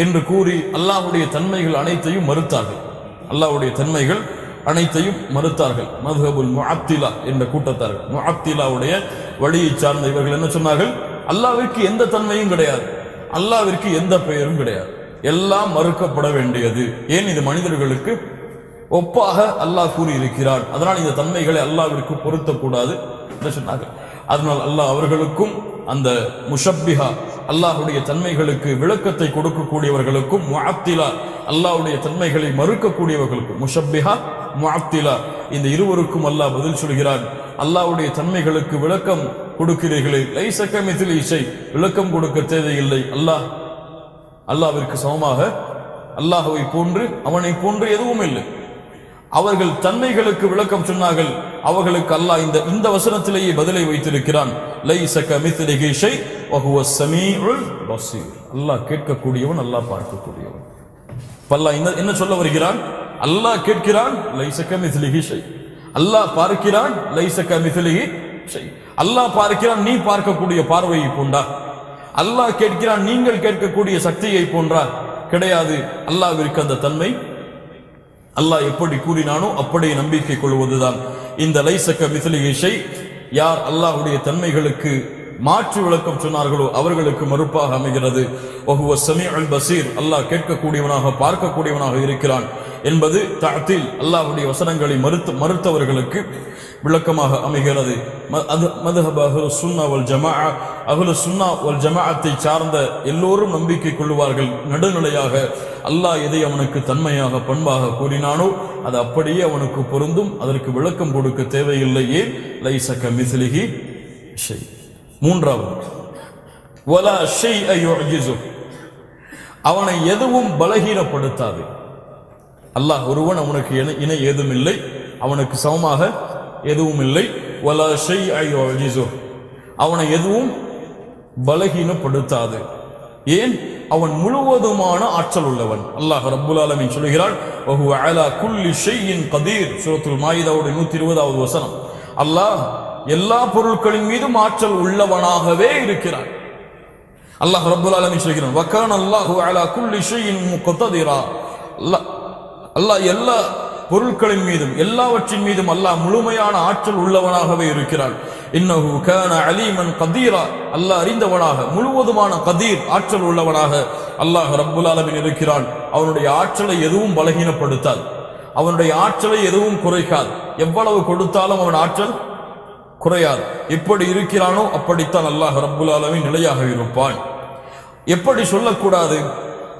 என்று கூறி அல்லாஹ்வுடைய தன்மைகள் அனைத்தையும் மறுத்தார்கள். அல்லாஹ்வுடைய தன்மைகள் அனைத்தையும் மறுத்தார்கள். மத்ஹபுல் முஅத்திலா என்ற கூட்டத்தார்கள், முஅத்திலாவுடைய வழியை சார்ந்த இவர்கள் என்ன சொன்னார்கள்? அல்லாஹ்விற்கு எந்த தன்மையும் கிடையாது, அல்லாஹ்விற்கு எந்த பெயரும் கிடையாது, எல்லாம் மறுக்கப்பட வேண்டியது. ஏன்? இது மனிதர்களுக்கு ஒப்பாக அல்லாஹ் கூறியிருக்கிறான், அதனால் இந்த தன்மைகளை அல்லாஹ்விற்கு பொருத்தக்கூடாது என்று சொன்னார்கள். அதனால் அல்லாஹ் அவர்களுக்கும் அந்த முஷப்பிஹா, அல்லாஹ்வுடைய தன்மைகளுக்கு விளக்கத்தை கொடுக்கக்கூடியவர்களுக்கும், முஅத்திலா, அல்லாஹ்வுடைய தன்மைகளை மறுக்கக்கூடியவர்களுக்கும், முஷப்பிஹா முஅத்திலா, இந்த இருவருக்கும் அல்லாஹ் பதில் சொல்கிறான். அல்லாஹ்வுடைய தன்மைகளுக்கு விளக்கம் கொடுக்கிறீர்களே, லைஸ கமிஸ்லிஹி ஷை, விளக்கம் கொடுக்க தேவையில்லை. அல்லாஹ்விற்கு சமமாக, அல்லாஹ்வை போன்று, அவனை போன்று எதுவும் இல்லை. அவர்கள் தன்மைகளுக்கு விளக்கம் சொன்னார்கள், அவர்களுக்கு அல்லாஹ் இந்த வசனத்திலேயே பதிலை வைத்திருக்கிறான். லைஸ கமிஸ்லிஹி ஷை வ ஹுவஸ் ஸமீஉல் பஸீர், அல்லாஹ் கேட்கக்கூடியவன், அல்லாஹ் பார்க்கக்கூடியவன். அல்லாஹ் என்ன சொல்ல வருகிறான்? அல்லாஹ் கேட்கிறான், லைஸ கமிஸ்லிஹி ஷை, அல்லாஹ் பார்க்கிறான், லைஸ கமிஸ்லிஹி ஷை, அல்லாஹ் பார்க்கிறான், நீ பார்க்கக்கூடிய பார்வையை போன்றா? அல்லாஹ் கேட்கிறான், நீங்கள் கேட்கக்கூடிய சக்தியை போன்றா? கிடையாது. அல்லாஹ்விற்கு அந்த தன்மை, அல்லாஹ் எப்படி கூறினானோ அப்படியே நம்பிக்கை கொள்வதுதான் இந்த லைஸ கமிஸ்லிஹி ஷை. யார் அல்லாஹ்வுடைய தன்மைகளுக்கு மாற்று விளக்கம் சொன்னார்களோ அவர்களுக்கு மறுப்பாக அமைகிறது. வஹுவ ஸமீஉல் பஸீர், அல்லாஹ் கேட்கக்கூடியவனாக பார்க்கக்கூடியவனாக இருக்கிறான் என்பது தஅதீல், அல்லாஹ்வுடைய வசனங்களை மறுத்தவர்களுக்கு விளக்கமாக அமைகிறது. மذهب அஹ்லுஸ் சுன்னா வல் ஜமாஅ, அஹ்லுஸ் சுன்னா வல் ஜமாஅத்தை சார்ந்த எல்லோரும் நம்பிக்கை கொள்வார்கள் நடுநிலையாக, அல்லாஹ் எதை அவனுக்கு தன்மையாக பண்பாக கூறினானோ அது அப்படியே அவனுக்கு பொருந்தும், அதற்கு விளக்கம் கொடுக்க தேவையில்லையே. லைஸ கமிஸ்லிஹி ஷை. மூன்றாவது, வலா ஷைஅ யுஅஜிஸு, அவனை எதுவும் பலகீனப்படுத்தாது. அல்லாஹ் ஒருவன், அவனுக்கு இணை ஏதும் இல்லை, அவனுக்கு சமமாக எதுவும் இல்லை. வலா ஷைஅ யுஅஜிஸு, அவனை எதுவும் பலகீனப்படுத்தாது. ஏன்? அவன் முழுவதுமான ஆற்றல் உள்ளவன். அல்லாஹ் ரப்புல் ஆலமீன் சொல்கிறான், வஹுவ அலா குல்லி ஷைஇன் கதீர். சூரத்துல் மாயிதாவுடைய 120வது வசனம். அல்லாஹ் எல்லா பொருட்களின் மீதும் ஆற்றல் உள்ளவனாகவே இருக்கிறான். அல்லாஹ் ரப்புல் ஆலமீன் சொல்கிறான், வகான அல்லாஹு அலா குல்லி ஷைஇன் முக்ததிரா. அல்லாஹ் எல்லா பொருட்களின் மீதும் எல்லாவற்றின் மீதும் அல்லாஹ் முழுமையான ஆற்றல் உள்ளவனாகவே இருக்கிறான். இன்னஹு கான அலீமன் கதீரா, அல்லாஹ் அறிந்தவனாக முழுவதுமான கதீர் ஆற்றல் உள்ளவனாக அல்லாஹ் ரப்புல் ஆலமீன் இருக்கிறான். அவனுடைய ஆற்றலை எதுவும் பலகீனப்படுத்தாது, அவனுடைய ஆற்றலை எதுவும் குறைக்காது. எவ்வளவு கொடுத்தாலும் அவன் ஆற்றல் குறையாது. எப்படி இருக்கிறானோ அப்படித்தான் அல்லாஹ் ரப்புல் ஆலமீன் நிலையாக இருப்பான். எப்படி சொல்லக்கூடாது?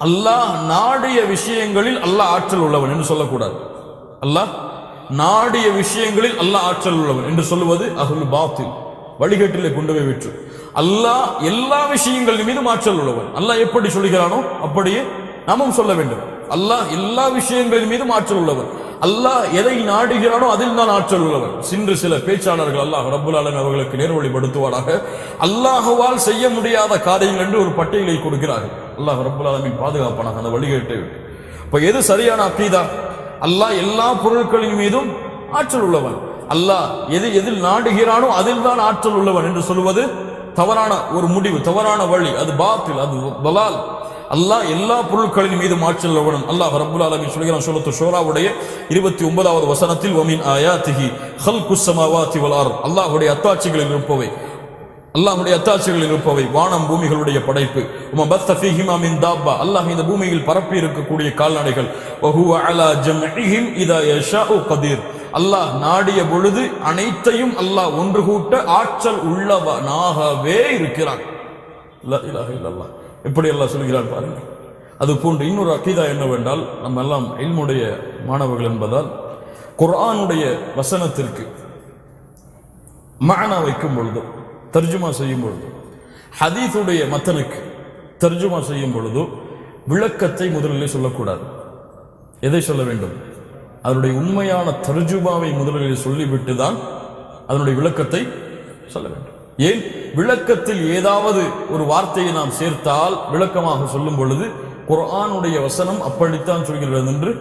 அல்லாஹ் நாடிய விஷயங்களில் அல்லாஹ் ஆற்றல் உள்ளவன் என்று சொல்லக்கூடாது. அல்லாஹ் நாடிய விஷயங்களில் அல்லாஹ் ஆற்றல் உள்ளவன் என்று சொல்லுவது அஹ்லுல் பாத்தில், வழிகேட்டிலே கொண்டு போய் விற்று. அல்லாஹ் எல்லா விஷயங்களின் மீதும் ஆற்றல் உள்ளவன். அல்லாஹ் எப்படி சொல்கிறானோ அப்படியே நாமும் சொல்ல வேண்டும். அல்லாஹ் எல்லா விஷயங்களின் மீதும் ஆற்றல் உள்ளவன். அல்லாஹ் எதை நாடுகிறானோ அதில் தான் ஆற்றல் உள்ளவன். சென்று சில பேச்சாளர்கள் அல்லாஹ் ரப்புல் ஆலமீன் அவர்களுக்கு நேர்வழிப்படுத்துவாராக, அல்லாஹுவால் செய்ய முடியாத காரியங்கள் என்று ஒரு பட்டியலை கொடுக்கிறார்கள். அல்லாஹ் ரப்புல் ஆலமீன் பாதுகாப்பானாக அந்த வழிகேட்டை விட்டு. இப்ப எது சரியான அக்கீதா? அல்லாஹ் எல்லா பொருட்களின் மீதும் ஆற்றல் உள்ளவன். அல்லாஹ் எதில் நாடுகிறானோ அதில் தான் ஆற்றல் உள்ளவன் என்று சொல்வது தவறான ஒரு முடிவு, தவறான வழி. அது பாத்தில், அது தலால். அல்லாஹ் எல்லா பொருட்களின் மீதும் ஆற்றல் உள்ளவன். அல்லாஹ் ரப்புல் ஆலமீன் சொல்கிறான் சூரத்து ஷூராவுடைய 29வது வசனத்தில், வமின் ஆயாத்திஹி ஹல்குஸ் ஸமாவாதி வல் அர்த். அல்லாஹ்வுடைய அத்தாட்சிகளில் இருப்பவை, அல்லாஹ்வுடைய அத்தாட்சிகளில் இருப்பவை வானம் பூமிகளுடைய படைப்பு. வமபத்த ஃபீஹிமா மின் தாப்பா, அல்லாஹ் இந்த பூமியில் பரப்பி இருக்கக்கூடிய கால்நடைகள். வஹுவ அலா ஜம்இஹிம் இதா யஷாஉ கதீர், அல்லாஹ் நாடிய பொழுது அனைத்தையும் அல்லாஹ் ஒன்று கூட்ட ஆற்றல் உள்ளவனாகவே இருக்கிறான். லா இலாஹ இல்லல்லாஹ். எப்படி அல்லாஹ் சொல்கிறான் பாருங்க. அது போன்று இன்னொரு அக்கீதா என்னவென்றால், நம்ம எல்லாம் இல்முடைய மாணவர்கள் என்பதால் குர்ஆனுடைய வசனத்திற்கு மஅனா வைக்கும் பொழுது, தர்ஜுமா செய்யும் பொழுது, ஹதீஸுடைய மத்தனுக்கு தர்ஜுமா செய்யும் பொழுது விளக்கத்தை முதலில் சொல்லக்கூடாது. எதை சொல்ல வேண்டும்? அதனுடைய உண்மையான தர்ஜுமாவை முதலில் சொல்லிவிட்டு தான் அதனுடைய விளக்கத்தை சொல்ல வேண்டும். ஏன்? விளக்கத்தில் ஏதாவது ஒரு வார்த்தையை நாம் சேர்த்தால் விளக்கமாக சொல்லும் பொழுது குர்ஆனுடைய வசனம் அப்படித்தான் சொல்கிறது என்று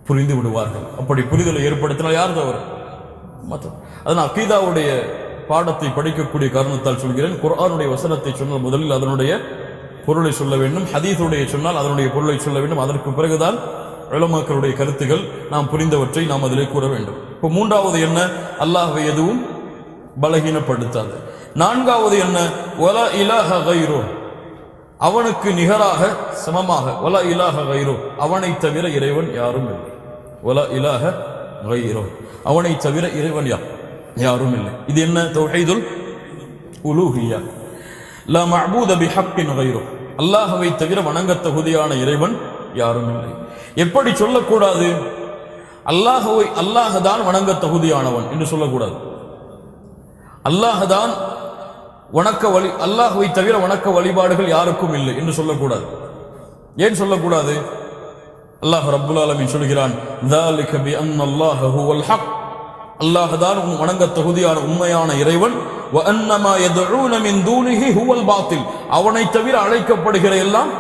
புரிந்து விடுவார்கள். அப்படி புரிதலை ஏற்படுத்தினால் யார் தவறு? அதனால் அகீதாவுடைய பாடத்தை படிக்கக்கூடிய காரணத்தால் சொல்கிறேன், குர்ஆனுடைய வசனத்தை சொன்னால் முதலில் அதனுடைய பொருளை சொல்ல வேண்டும், ஹதீஸுடைய சொன்னால் அதனுடைய பொருளை சொல்ல வேண்டும். அதற்கு பிறகுதான் உலமாக்களுடைய கருத்துகள் நாம் புரிந்தவற்றை நாம் அதிலே கூற வேண்டும். இப்போ மூன்றாவது என்ன? அல்லாஹ்வை எதுவும் பலகீனப்படுத்தாது. நான்காவது என்ன? வலா இலாஹ கைரோ, அவனுக்கு நிகராக சமமாக, வலா இலாஹ கைரோ, அவனை தவிர இறைவன் யாரும் இல்லை. வலா இலாஹ கைரோ, அவனை தவிர இறைவன் யாரும் இல்லை. இது என்ன? தௌஹீதுல் உலூஹிய்யா. லா மஅபூத பிஹக்கின் கைரோ, அல்லாஹ்வை தவிர வணங்க தகுதியான இறைவன் யாரும் இல்லை. எப்படி சொல்லக்கூடாது? அல்லாஹ் தான் வணங்க தகுதியானவன் என்று சொல்லக்கூடாது. அல்லாஹ் அல்லாஹ்வை தவிர வணக்க வழிபாடுகள் யாருக்கும் இல்லை என்று சொல்லக்கூடாது. ஏன் சொல்லக்கூடாது? அல்லாஹ் ரப்புல் ஆலமீன் சொல்கிறான், ذَلِكَ بِأَنَّ اللَّهَ هُوَ الْحَقُّ, அல்லாஹ் தான் வணங்க தகுதியான உண்மையான இறைவன். وَأَنَّ مَا يَدْعُونَ مِن دُونِهِ هُوَ الْبَاطِلُ, அவனை தவிர அழைக்கப்படுகிற எல்லாம்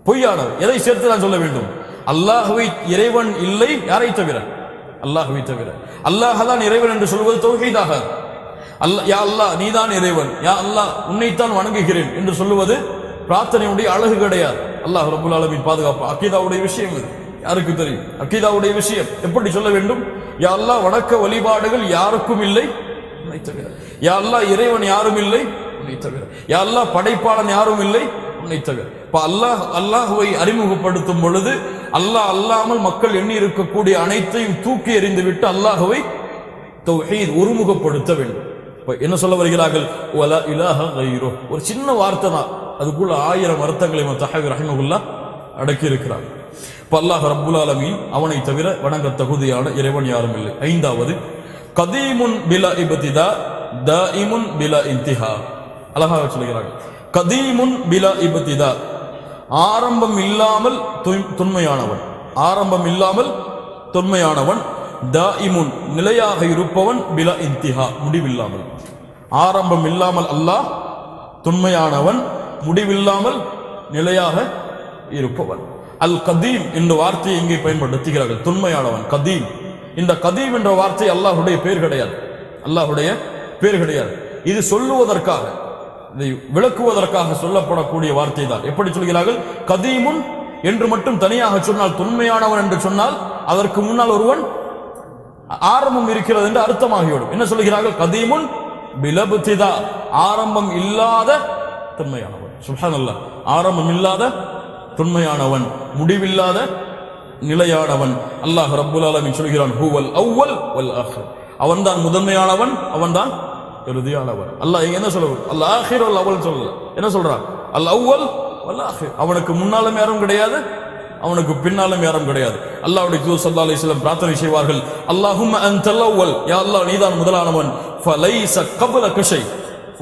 பொய்யானது. எதை சேர்த்து நான் சொல்ல வேண்டும்? அல்லாஹ்வை இறைவன் இல்லை, யாரை தவிர? அல்லாஹ்வை தவிர. அல்லாஹ் தான் இறைவன் என்று சொல்வது தௌஹீதாக. யா அல்லாஹ் நீதான் இறைவன், யா அல்லாஹ் உன்னைத்தான் வணங்குகிறேன் என்று சொல்லுவது பிரார்த்தனையுடைய அழகு கிடையாது. அல்லாஹ் ரப்புல் ஆலமீன் பாதுகாப்பு. அக்கீதாவுடைய விஷயம் இது, யாருக்கு தெரியும்? அக்கீதாவுடைய விஷயம் எப்படி சொல்ல வேண்டும்? யா அல்லாஹ் வணக்க வழிபாடுகள் யாருக்கும் இல்லை உன்னை தவிர. யா அல்லாஹ் இறைவன் யாரும் இல்லை உன்னை தவிர. யா அல்லாஹ் படைப்பாளன் யாரும் இல்லை உன்னை தவிர. இப்ப அல்லாஹ்வை அறிமுகப்படுத்தும் பொழுது அல்லாஹ் அல்லாமல் மக்கள் எண்ணி இருக்கக்கூடிய அனைத்தையும் தூக்கி எறிந்துவிட்டு அல்லாஹ்வை தௌஹீத் ஒருமுகப்படுத்த வேண்டும். என்ன சொல்ல வருகிறார்கள்? வலா இலாஹ கைரோ, ஒரு சின்ன வார்த்தை தான், அதுக்குள்ள 1000 அர்த்தங்களை தஹவி ரஹ்மத்துல்லாஹ் அடக்கி இருக்கிறார். இப்ப அல்லாஹ் ரப்புல் ஆலமீன் அவனை தவிர வணங்க தகுதியான இறைவன் யாரும் இல்லை. ஐந்தாவது, கதீமுன் பிலா இப்திதா தாயிமுன் பிலா இன்திஹா. அழகாக சொல்கிறார்கள், கதீமுன் பிலா இப்திதா, ஆரம்பம் இல்லாமல் தொன்மையானவன், ஆரம்பம் இல்லாமல் தொன்மையானவன், தாயிமுன் நிலையாக இருப்பவன், பிலா இன்திஹா முடிவில்லாமல். ஆரம்பம் இல்லாமல் அல்லாஹ் தொன்மையானவன், முடிவில்லாமல் நிலையாக இருப்பவன். அல் கதீம் என்ற வார்த்தையை இங்கே பயன்படுத்துகிறார்கள். தொன்மையானவன் கதீம். இந்த கதீம் என்ற வார்த்தை அல்லாஹுடைய பேர் கிடையாது, அல்லாஹுடைய பேர் கிடையாது. இது சொல்லுவதற்காக, இதை விளக்குவதற்காக சொல்லப்படக்கூடிய வார்த்தை தான். எப்படி சொல்கிறார்கள்? கதீமுன் என்று மட்டும் தனியாக சொன்னால், தொன்மையானவன் என்று சொன்னால் அதற்கு முன்னால் ஒருவன் ஆரம்பம் இருக்கிறது என்று அர்த்தமாகிவிடும். என்ன சொல்கிறார்கள்? கதீமுன் பிலபுத்திதா, ஆரம்பம் இல்லாத தொன்மையானவன். சுப்ஹானல்லாஹ், ஆரம்பம் இல்லாத தொன்மையானவன், முடிவில்லாத நிலையானவன். அல்லாஹ் ரப்புல் ஆலமீன் சொல்கிறான், ஹுவல் அவ்வல் வல் ஆஹிர், அவன்தான் முதன்மையானவன், அவன்தான் இறுதியானவன். அல்லாஹ் என்ன சொல்லுவது? அல் ஆஹிர் வல் அவ்வல் சொல்லல, என்ன சொல்றான்? அல் அவ்வல் வல் ஆஹிர், அவனுக்கு முன்னாலும் யாரும் கிடையாது, அவனுக்கு பின்னாலும் யாரும் கிடையாது. அல்லாஹ்வுடைய தூதர் ஸல்லல்லாஹு அலைஹி வஸல்லம் பிரார்த்தனை செய்வார்கள், அல்லாஹும்ம அன்தல் அவ்வல், யா அல்லாஹ் நீதான் முதலானவன், ஃபலைஸ கப்லக ஷை,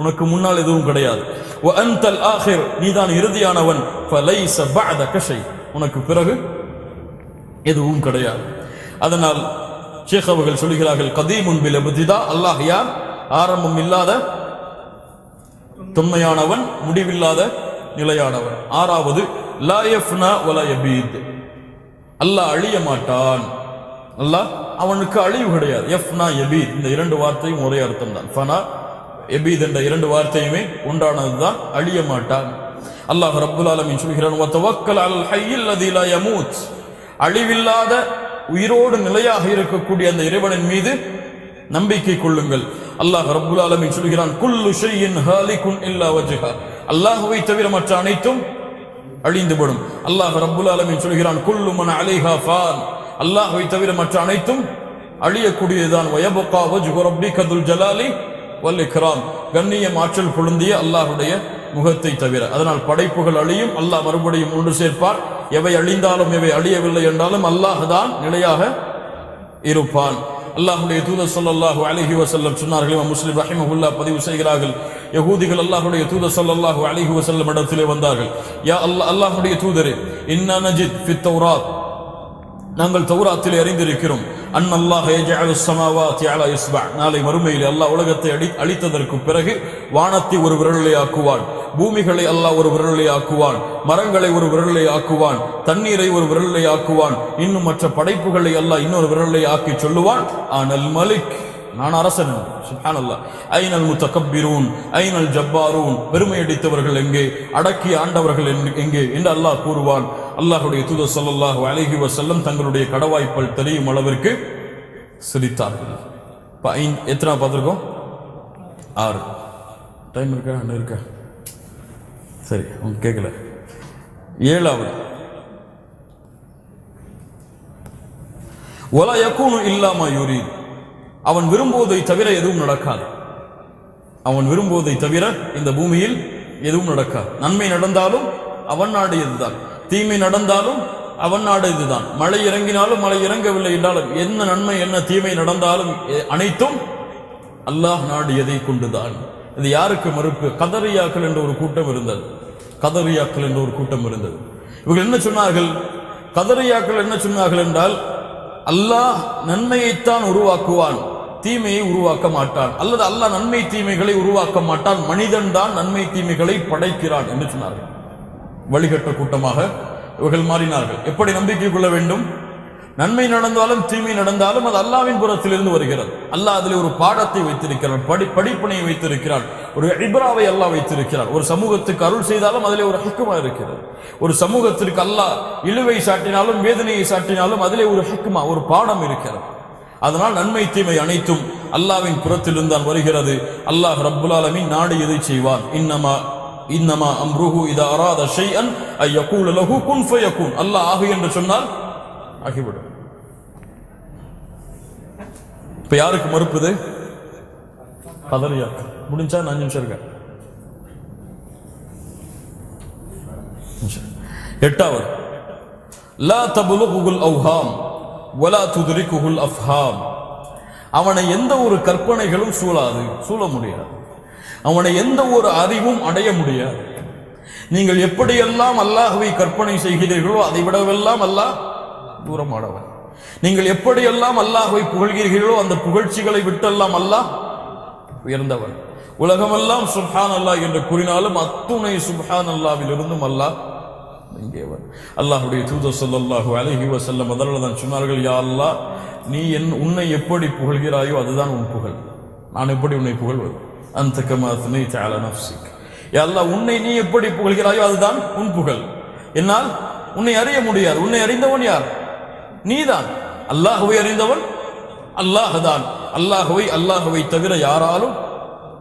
உனக்கு முன்னால் எதுவும் கிடையாது, வ அன்தல் ஆஹிர், நீதான் இறுதியானவன், ஃபலைஸ பஅதக ஷை, உனக்கு பிறகு எதுவும் கிடையாது. அதனால் ஷேக் அவர்கள் சொல்கிறார்கள், கதீமுன் பில் இப்திதா, அல்லாஹ் யார்? ஆரம்பம் இல்லாத தொன்மையானவன், முடிவில்லாத நிலையானவன். ஆறாவது, லா யஃப்னா வலா யபீத், அல்லாஹ் அழிய மாட்டான், அல்லாஹ் அவனுக்கு அழிவு கிடையாது. யஃப்னா யபீத், இந்த இரண்டு வார்த்தையும் ஒரே அர்த்தம் தான். ஃபனா யபீத் என்ற இரண்டு வார்த்தையுமே உண்டானதுதான், அழிய மாட்டான். அல்லாஹ் ரப்புல் ஆலமீன் சொல்கிறான், வ தவக்கல் அலல் ஹய்யில் லதீ லா யமூத், அழிவில்லாத உயிரோடு நிலையாக இருக்கக்கூடிய அந்த இறைவனின் மீது நம்பிக்கை கொள்ளுங்கள். அல்லாஹ் ரப்புல் ஆலமீன் சொல்கிறான், குல்லு ஷைஇன் ஹாலிகுன் இல்லா வஜ்ஹா, அல்லாஹ்வை தவிர மற்ற அனைத்தும் அழிந்துவிடும். அல்லாஹ் ரப்புல் ஆலமீன் சொல்கிறான், குல்லு மன் அலைஹா ஃபான், அல்லாஹ்வை தவிர மற்ற அனைத்தும் அழியக்கூடியதுதான். வயபகா வஜ்ஹு ரப்பிக துல் ஜலாலி வல் இக்ராம், கண்ணியம் ஆற்றல் பொருந்திய அல்லாஹ்வுடைய முகத்தை தவிர. அதனால் படைப்புகள் அழியும், அல்லாஹ் மறுபடியும் ஒன்று சேர்ப்பார். எவை அழிந்தாலும் எவை அழியவில்லை என்றாலும் அல்லாஹ் தான் நிலையாக இருப்பான். அல்லாஹ்வுடைய தூதர் ஸல்லல்லாஹு அலைஹி வஸல்லம் சொன்னார்கள், முஸ்லிம் ரஹிமஹுல்லாஹ் பதிவு செய்கிறார்கள், யகூதிகள் அல்லாஹ்வுடைய தூதர் ஸல்லல்லாஹு அலைஹி வஸல்லம் இடத்திலே வந்தார்கள், யா அல்லாஹ், அல்லாஹ்வுடைய தூதரே, இன்னா நஜித் ஃபித் தௌராத், நாங்கள் தௌராத்திலே அறிந்திருக்கிறோம், அன்னல்லாஹ் யஜஅலு ஸமாவாதி அலா இஸ்பா, நாளை மறுமையில் அல்லாஹ் உலகத்தை அழித்ததற்கு பிறகு வானத்தை ஒரு விரலை ஆக்குவான், பூமிகளை அல்லாஹ் ஒரு விரலை ஆக்குவான், மரங்களை ஒரு விரலை ஆக்குவான், தண்ணீரை ஒரு விரலை ஆக்குவான், இன்னும் மற்ற படைப்புகளை அல்லாஹ் இன்னொரு விரலை ஆக்கி சொல்லுவான், ஆனல் மலிக், நான் அரசன். சுப்ஹானல்லாஹ். ஐனல் முத்தகப்பிரூன் ஐனல் ஜப்பாரூன், பெருமை அடித்தவர்கள் எங்கே, அடக்கி ஆண்டவர்கள் எங்கே என்று அல்லாஹ் கூறுவான். அல்லாஹ்வுடைய தூதர் ஸல்லல்லாஹு அலைஹி வஸல்லம் தங்களுடைய கடவாய்ப்பல் தெரியும் அளவிற்கு சிரித்தார்கள். எத்தனை பார்த்துருக்கோம்? 6. டைம் இருக்கா? என்ன இருக்கா? சரி, அவங்க கேட்கல. 7வது, வலா யகூனு இல்லா மா யுரீத், அவன் விரும்புவதை தவிர எதுவும் நடக்காது. அவன் விரும்புவதை தவிர இந்த பூமியில் எதுவும் நடக்காது. நன்மை நடந்தாலும் அவன் நாடியதுதான், தீமை நடந்தாலும் அவன் நாடியதுதான். மழை இறங்கினாலும் மழை இறங்கவில்லை என்றாலும், என்ன நன்மை என்ன தீமை நடந்தாலும் அனைத்தும் அல்லாஹ் நாடியதை கொண்டுதான். இது யாருக்கு மறுப்பு? கதரியாக்கள் என்ற ஒரு கூட்டம் இருந்தது. கதரியாக்கள் என்ற ஒரு கூட்டம் இருந்தது. இவர்கள் என்ன சொன்னார்கள்? கதரியாக்கள் என்ன சொன்னார்கள் என்றால், அல்லாஹ் நன்மையைத்தான் உருவாக்குவான், தீமையை உருவாக்க மாட்டான், அல்லது அல்லாஹ் நன்மை தீமைகளை உருவாக்க மாட்டான், மனிதன் தான் நன்மை தீமைகளை படைக்கிறான் என்று சொன்னார்கள். வழிகட்ட கூட்டமாக இவர்கள் மாறினார்கள். எப்படி நம்பிக்கை கொள்ள வேண்டும்? நன்மை நடந்தாலும் தீமை நடந்தாலும் அது அல்லாஹ்வின் புறத்திலிருந்து வருகிறது. அல்லாஹ் அதில் ஒரு பாடத்தை வைத்திருக்கிறான், படிப்பினையை வைத்திருக்கிறான், ஒரு இப்ராவை அல்லாஹ் வைத்திருக்கிறான். ஒரு சமூகத்துக்கு அருள் செய்தாலும் அதிலே ஒரு ஹிக்மா இருக்கிறது. ஒரு சமூகத்திற்கு அல்லாஹ் இழுவை சாட்டினாலும் வேதனையை சாட்டினாலும் அதிலே ஒரு ஹிக்மா, ஒரு பாடம் இருக்கிறது. அதனால் நன்மை தீமை அனைத்தும் அல்லாஹ்வின் புறத்திலிருந்து தான் வருகிறது. அல்லாஹ் ரப்புல் ஆலமீன் நாடியதை செய்வான். இன்னமா அம்ருஹு இதா அராத ஷைஅன் ஐ யகூல லஹு குன் ஃபயகுன், அல்லாஹ் ஆகு என்று சொன்னால் ஆகிவிடும். இப்ப யாருக்கு மறுப்புது? கதரியாக்கள். முடிஞ்சா 5 நிமிஷம் இருக்க. 8வது, லா தபுலுகுல் அவ்ஹாம் வலா துத்ரிகுல் அஃப்ஹாம், அவனை எந்த ஒரு கற்பனைகளும் சூழ முடியாது, அவனை எந்த ஒரு அறிவும் அடைய முடியாது. நீங்கள் எப்படியெல்லாம் அல்லாஹ்வை கற்பனை செய்கிறீர்களோ அதை விடவெல்லாம் அல்லாஹ் தூரமானவன். நீங்கள் எப்படியெல்லாம் அல்லாஹ்வை புகழ்கிறீர்களோ அந்த புகழ்ச்சிகளை விட்டெல்லாம் அல்லாஹ் உயர்ந்தவன். உலகமெல்லாம் சுப்ஹான் அல்லாஹ் என்று கூறினாலும் அத்துணை சுப்ஹான் அல்லாஹ்வில் இருந்தும் அல்லாஹ் இங்கேவன். அல்லாஹ்வுடைய தூதர் ஸல்லல்லாஹு அலைஹி வஸல்லம் அதனால்தான் சொன்னார்கள், யா அல்லாஹ், நீ உன்னை எப்படி புகழ்கிறாயோ அதுதான் உன் புகழ். நான் எப்படி உன்னை புகழ்வது? அன்த கமா அஸ்னைத அலா நஃப்ஸிக். யா அல்லாஹ், உன்னை நீ எப்படி புகழ்கிறாயோ அதுதான் உன் புகழ். என்னால் உன்னை அறிய முடியாது. உன்னை அறிந்தவன் யார்? நீதான். அல்லாஹ்வை அறிந்தவன் அல்லாஹ் தான். அல்லாஹ்வை தவிர யாராலும்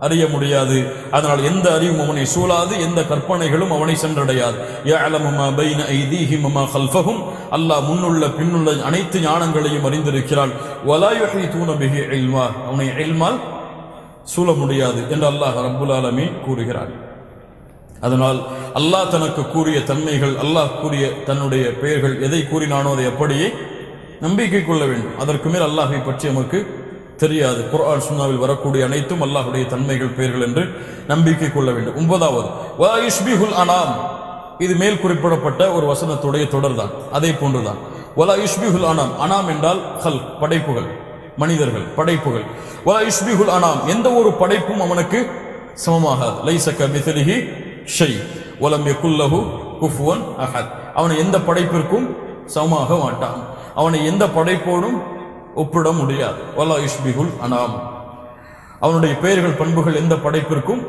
அறிய முடியாது. அதனால் எந்த அறிவும் அவனை சூழாது, எந்த கற்பனைகளும் அவனை சென்றடையாது. யஅலமு மா பைன ஐதீஹிம் வமா கல்ஃபஹும். அல்லாஹ் முன்னுள்ள பின்னுள்ள அனைத்து ஞானங்களையும் அறிந்திருக்கிறான். வலா யுஹீதூன பிஹி இல்மா. அவனை இல்மால் சூழ முடியாது என்று அல்லாஹ் ரப்புல் ஆலமீன் கூறுகிறான். அதனால் அல்லாஹ் தனக்கு கூறிய தன்மைகள், அல்லாஹ் கூறிய தன்னுடைய பெயர்கள் எதை கூறினானோ அதை அப்படியே நம்பிக்கை கொள்ள வேண்டும். அதற்கு மேல் அல்லாஹை பற்றி நமக்கு தெரியாது. குர்ஆன் சுன்னாவில் வரக்கூடிய அனைத்தும் அல்லாஹ்வுடைய தன்மைகள், பெயர்கள் என்று நம்பிக்கை கொள்ள வேண்டும். 9வது வா யுஷ்பிஹுல் அனாம். இது மேல் குறிப்பிடப்பட்ட ஒரு வசனத்துடைய தொடர்தான். அதே போன்றுதான் வலா யுஷ்பிஹுல் அனாம். அனாம் என்றால் ஹல்க், படைப்புகள், மனிதர்கள், படைப்புகள். வலா யுஷ்பிஹுல் அனாம், எந்த ஒரு படைப்பும் அவனுக்கு சமமாகாது. லைஸ கமித்லிஹி ஷை வலம் யகுல் லஹு குஃபுவன் அஹத். அவனை எந்த படைப்பிற்கும் சமமாக மாட்டான். அவனை எந்த படைப்போடும் ஒப்பிட முடியாது. வலா யுஷ்பிஹுல் அனாம். அவனுடைய பெயர்கள், பண்புகள் எந்த படைப்பிற்கும்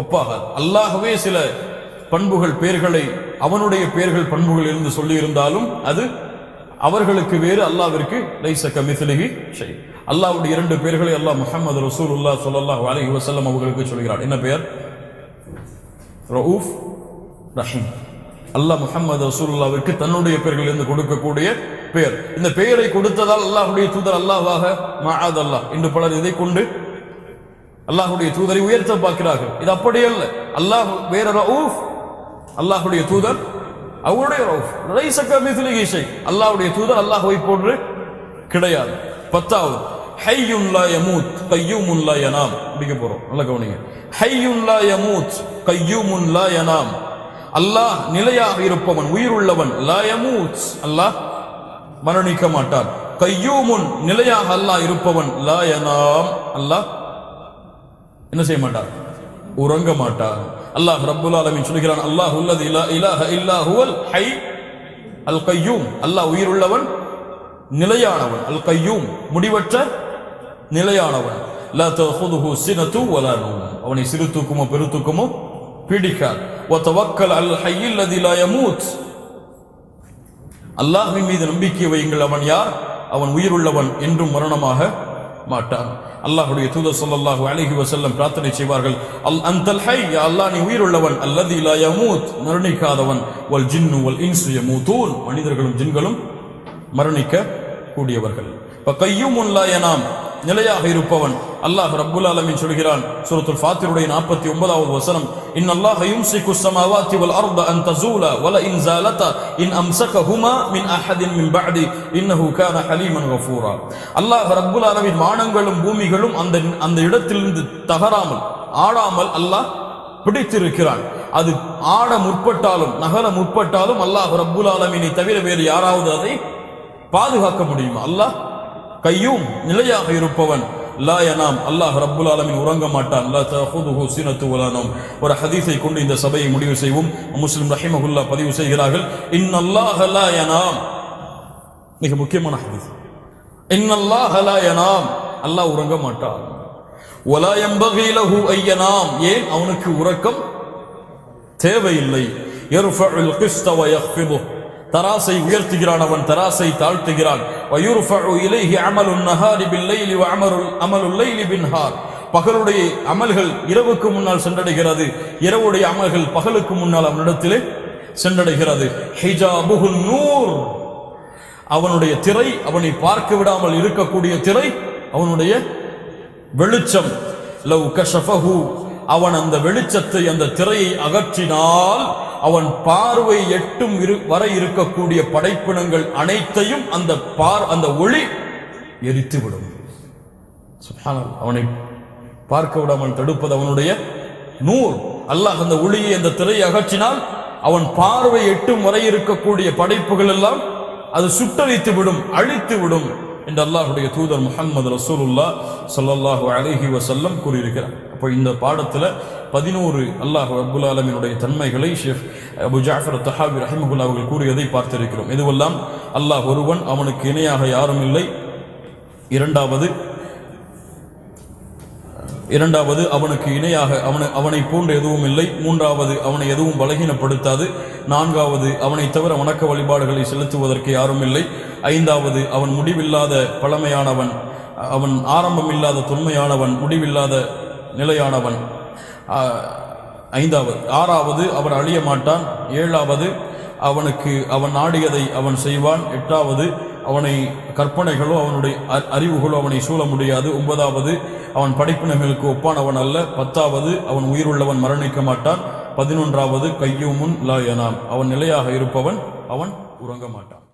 ஒப்பாகாது. அல்லாஹ்வே சில பண்புகள், பெயர்களை அவனுடைய பெயர்கள், பண்புகள் இருந்து சொல்லி இருந்தாலும் அது அவர்களுக்கு வேறு, அல்லாஹ்விற்கு லைஸ கமித்லிஹி ஷை. அல்லாஹ்வுடைய 2 பெயர்களை அல்லாஹ் முஹம்மது ரசூலுல்லாஹ் ஸல்லல்லாஹு அலைஹி வஸல்லம் அவர்களுக்கு சொல்கிறார். என்ன பெயர்? ரഊஃப், ரஹீம். அல்லாஹ் முஹம்மது ரசூலுல்லாஹ்விற்கு தன்னுடைய பெயர்கள் இருந்து கொடுக்கக்கூடிய பெயர். இந்த பெயரை கொடுத்ததால் அல்லாஹ்வுடைய தூதர் அல்லாஹ்வாக மஆத் அல்லாஹ் என்று பலர் இதை கொண்டு அல்லாஹ்வுடைய தூதரை உயர்த்த பார்க்கிறார்கள். இது அப்படி அல்ல. அல்லாஹ் வேற ரഊஃப், அல்லாஹ்வுடைய தூதர் அவருடைய ரഊஃப். லைஸ கமித்லிஹி ஷை. அல்லாஹ்வுடைய தூதர் அல்லாஹ்வை போன்று கிடையாது. 10வது ஹய்யுன் லா யமூத் கய்யூமுன் லா யனாம். படிக்க போறோம், நல்ல கவனிங்க. ஹய்யுன் லா யமூத் கய்யூமுன் லா யனாம். அல்லாஹ் நிலையாக இருப்பவன், உயிருள்ளவன். லா யமூத், அல்லாஹ் மரணிக்க மாட்டான். கய்யூமுன், நிலையாக அல்லாஹ் இருப்பவன். லா யனாம், அல்லாஹ் என்ன செய்ய மாட்டான்? உறங்க மாட்டான். அல்லாஹ் ரப்புல் ஆலமீன் சொல்கிறான், அல்லாஹுல்லதி லா இலாஹ இல்லா ஹுவல் ஹய் அல் கய்யூம். அல்லாஹ் உயிருள்ளவன், நிலையானவன். அல் கய்யூம், முடிவற்ற நிலையானவன். லா தஅஹுதுஹு சினத்து வலா நௌம். அவனை சிறு தூக்கமோ பெரு தூக்கமோ பிடிக்காது. வதவக்கல் அல் ஹய்யில் லதி லா யமூத். அல்லாஹ்வின் மீது நம்பிக்கை வையுங்கள். அவன் யார்? அவன் உயிருள்ளவன், என்றும் மரணமாக மாட்டான். அல்லாஹ்வுடைய தூதர் ஸல்லல்லாஹு அலைஹி வஸல்லம் பிரார்த்தனை செய்வார்கள், அல் அன்தல் ஹய், யா அல்லாஹ் நீ உயிருள்ளவன். அல்லதி லா யமூத், மரணிக்காதவன். வல் ஜின்னு வல் இன்சு யமூதூன், மனிதர்களும் ஜின்களும் மரணிக்க கூடியவர்கள். கய்யூமுன் லா யனாம், நிலையாக இருப்பவன். அல்லாஹ் ரப்புல் ஆலமீன் சொல்கிறான் சூரத்துல் ஃபாத்திருடைய 49வது வசனம், இன்னல்லாஹ யும்சிகு ஸமாவாதி வல் அர்த அன் தஸூலா வல இன் ஸாலதா இன் அம்ஸகஹுமா மின் அஹதின் மின் பஅதி இன்னஹு கான ஹலீமன் கஃபூரா. அல்லாஹ் ரப்புல் ஆலமீன் வானங்களும் பூமிகளும் அந்த இடத்திலிருந்து தகராமல், ஆடாமல் அல்லாஹ் பிடித்திருக்கிறான். அது ஆட முற்பட்டாலும் நகர முற்பட்டாலும் அல்லாஹ் ரப்புல் ஆலமீனை தவிர வேறு யாராவது அதை பாதுகாக்க முடியுமா? அல்லாஹ் கய்யூம், நிலையாக இருப்பவன். லா யனாம், அல்லாஹ் ரப்புல் ஆலமீன் உறங்க மாட்டான். லா தஅஹுதுஹு சினத்து வலா நௌம். ஒரு ஹதீஸை கொண்டு இந்த சபையை முடிவு செய்வோம். முஸ்லிம் ரஹிமஹுல்லாஹ் பதிவு செய்கிறார்கள், இன்னல்லாஹ லா யனாம். மிக முக்கியமான ஹதீஸ். இன்னல்லாஹ லா யனாம், அல்லாஹ் உறங்க மாட்டான். வலா யம்பகி லஹு அய்யனாம், ஏன் அவனுக்கு உறக்கம் தேவையில்லை. யர்ஃபஉல் கிஸ்த வ யக்ஃபிது, தராசை உயர்த்துகிறான், அவன் தராசை தாழ்த்துகிறான். வயுர்ஃபஉ இலைஹி அமலுன் நஹாரி பில்லைலி வ அமலுல் லைலி பின்ஹார், பகலுடைய அமல்கள் இரவுக்கு முன்னால் சென்றடைகிறது, இரவுடைய அமல்கள் பகலுக்கு முன்னால் அவனிடத்திலே சென்றடைகிறது. ஹிஜாபுஹுன் நூர், அவனுடைய திரை, அவனை பார்க்க விடாமல் இருக்கக்கூடிய திரை அவனுடைய வெளிச்சம். லவ் கஷஃபஹு, அவன் அந்த வெளிச்சத்தை, அந்த திரையை அகற்றினால் அவன் பார்வை எட்டும் வரை இருக்கக்கூடிய படைப்பினங்கள் அனைத்தையும் அந்த ஒளி எரித்து விடும். சுப்ஹானல்லாஹ், அவனை பார்க்க விடாமல் தடுப்பது அவனுடைய நூர், அல்லாஹ் அந்த ஒளியை அந்த திரையை அகற்றினால் அவன் பார்வை எட்டும் வரை இருக்கக்கூடிய படைப்புகள் எல்லாம் அது சுட்டரித்து விடும், அழித்து விடும் என்று அல்லாஹ்வுடைய தூதர் முஹம்மது ரசூலுல்லாஹ் ஸல்லல்லாஹு அலைஹி வஸல்லம் கூறியிருக்கிறார். அப்போ இந்த பாடத்தில் 11 அல்லாஹ் ரப்புல் ஆலமீனுடைய தன்மைகளை ஷேக் அபு ஜாஃபர் தஹாவி ரஹிமஹுல்லாஹ் அவர்கள் கூறியதை பார்த்திருக்கிறோம். இதுவெல்லாம் அல்லாஹ் ஒருவன், அவனுக்கு இணையாக யாரும் இல்லை. இரண்டாவது அவனுக்கு இணையாக அவனை போன்று எதுவும் இல்லை. மூன்றாவது அவனை எதுவும் பலகீனப்படுத்தாது. நான்காவது அவனை தவிர வணக்க வழிபாடுகளை செலுத்துவதற்கு யாரும் இல்லை. ஐந்தாவது அவன் முடிவில்லாத பழமையானவன், அவன் ஆரம்பமில்லாத தொன்மையானவன், முடிவில்லாத நிலையானவன். ஆறாவது அவன் அழிய மாட்டான். ஏழாவது அவன் நாடியதை அவன் செய்வான். எட்டாவது அவனை கற்பனைகளோ அவனுடைய அறிவுகளோ அவனை சூழ முடியாது. 9வது அவன் படைப்பினங்களுக்கு ஒப்பானவன் அல்ல. 10வது அவன் உயிருள்ளவன், மரணிக்க மாட்டான். 11வது கையூமுன் லா யனாம், அவன் நிலையாக இருப்பவன், அவன் உறங்க மாட்டான்.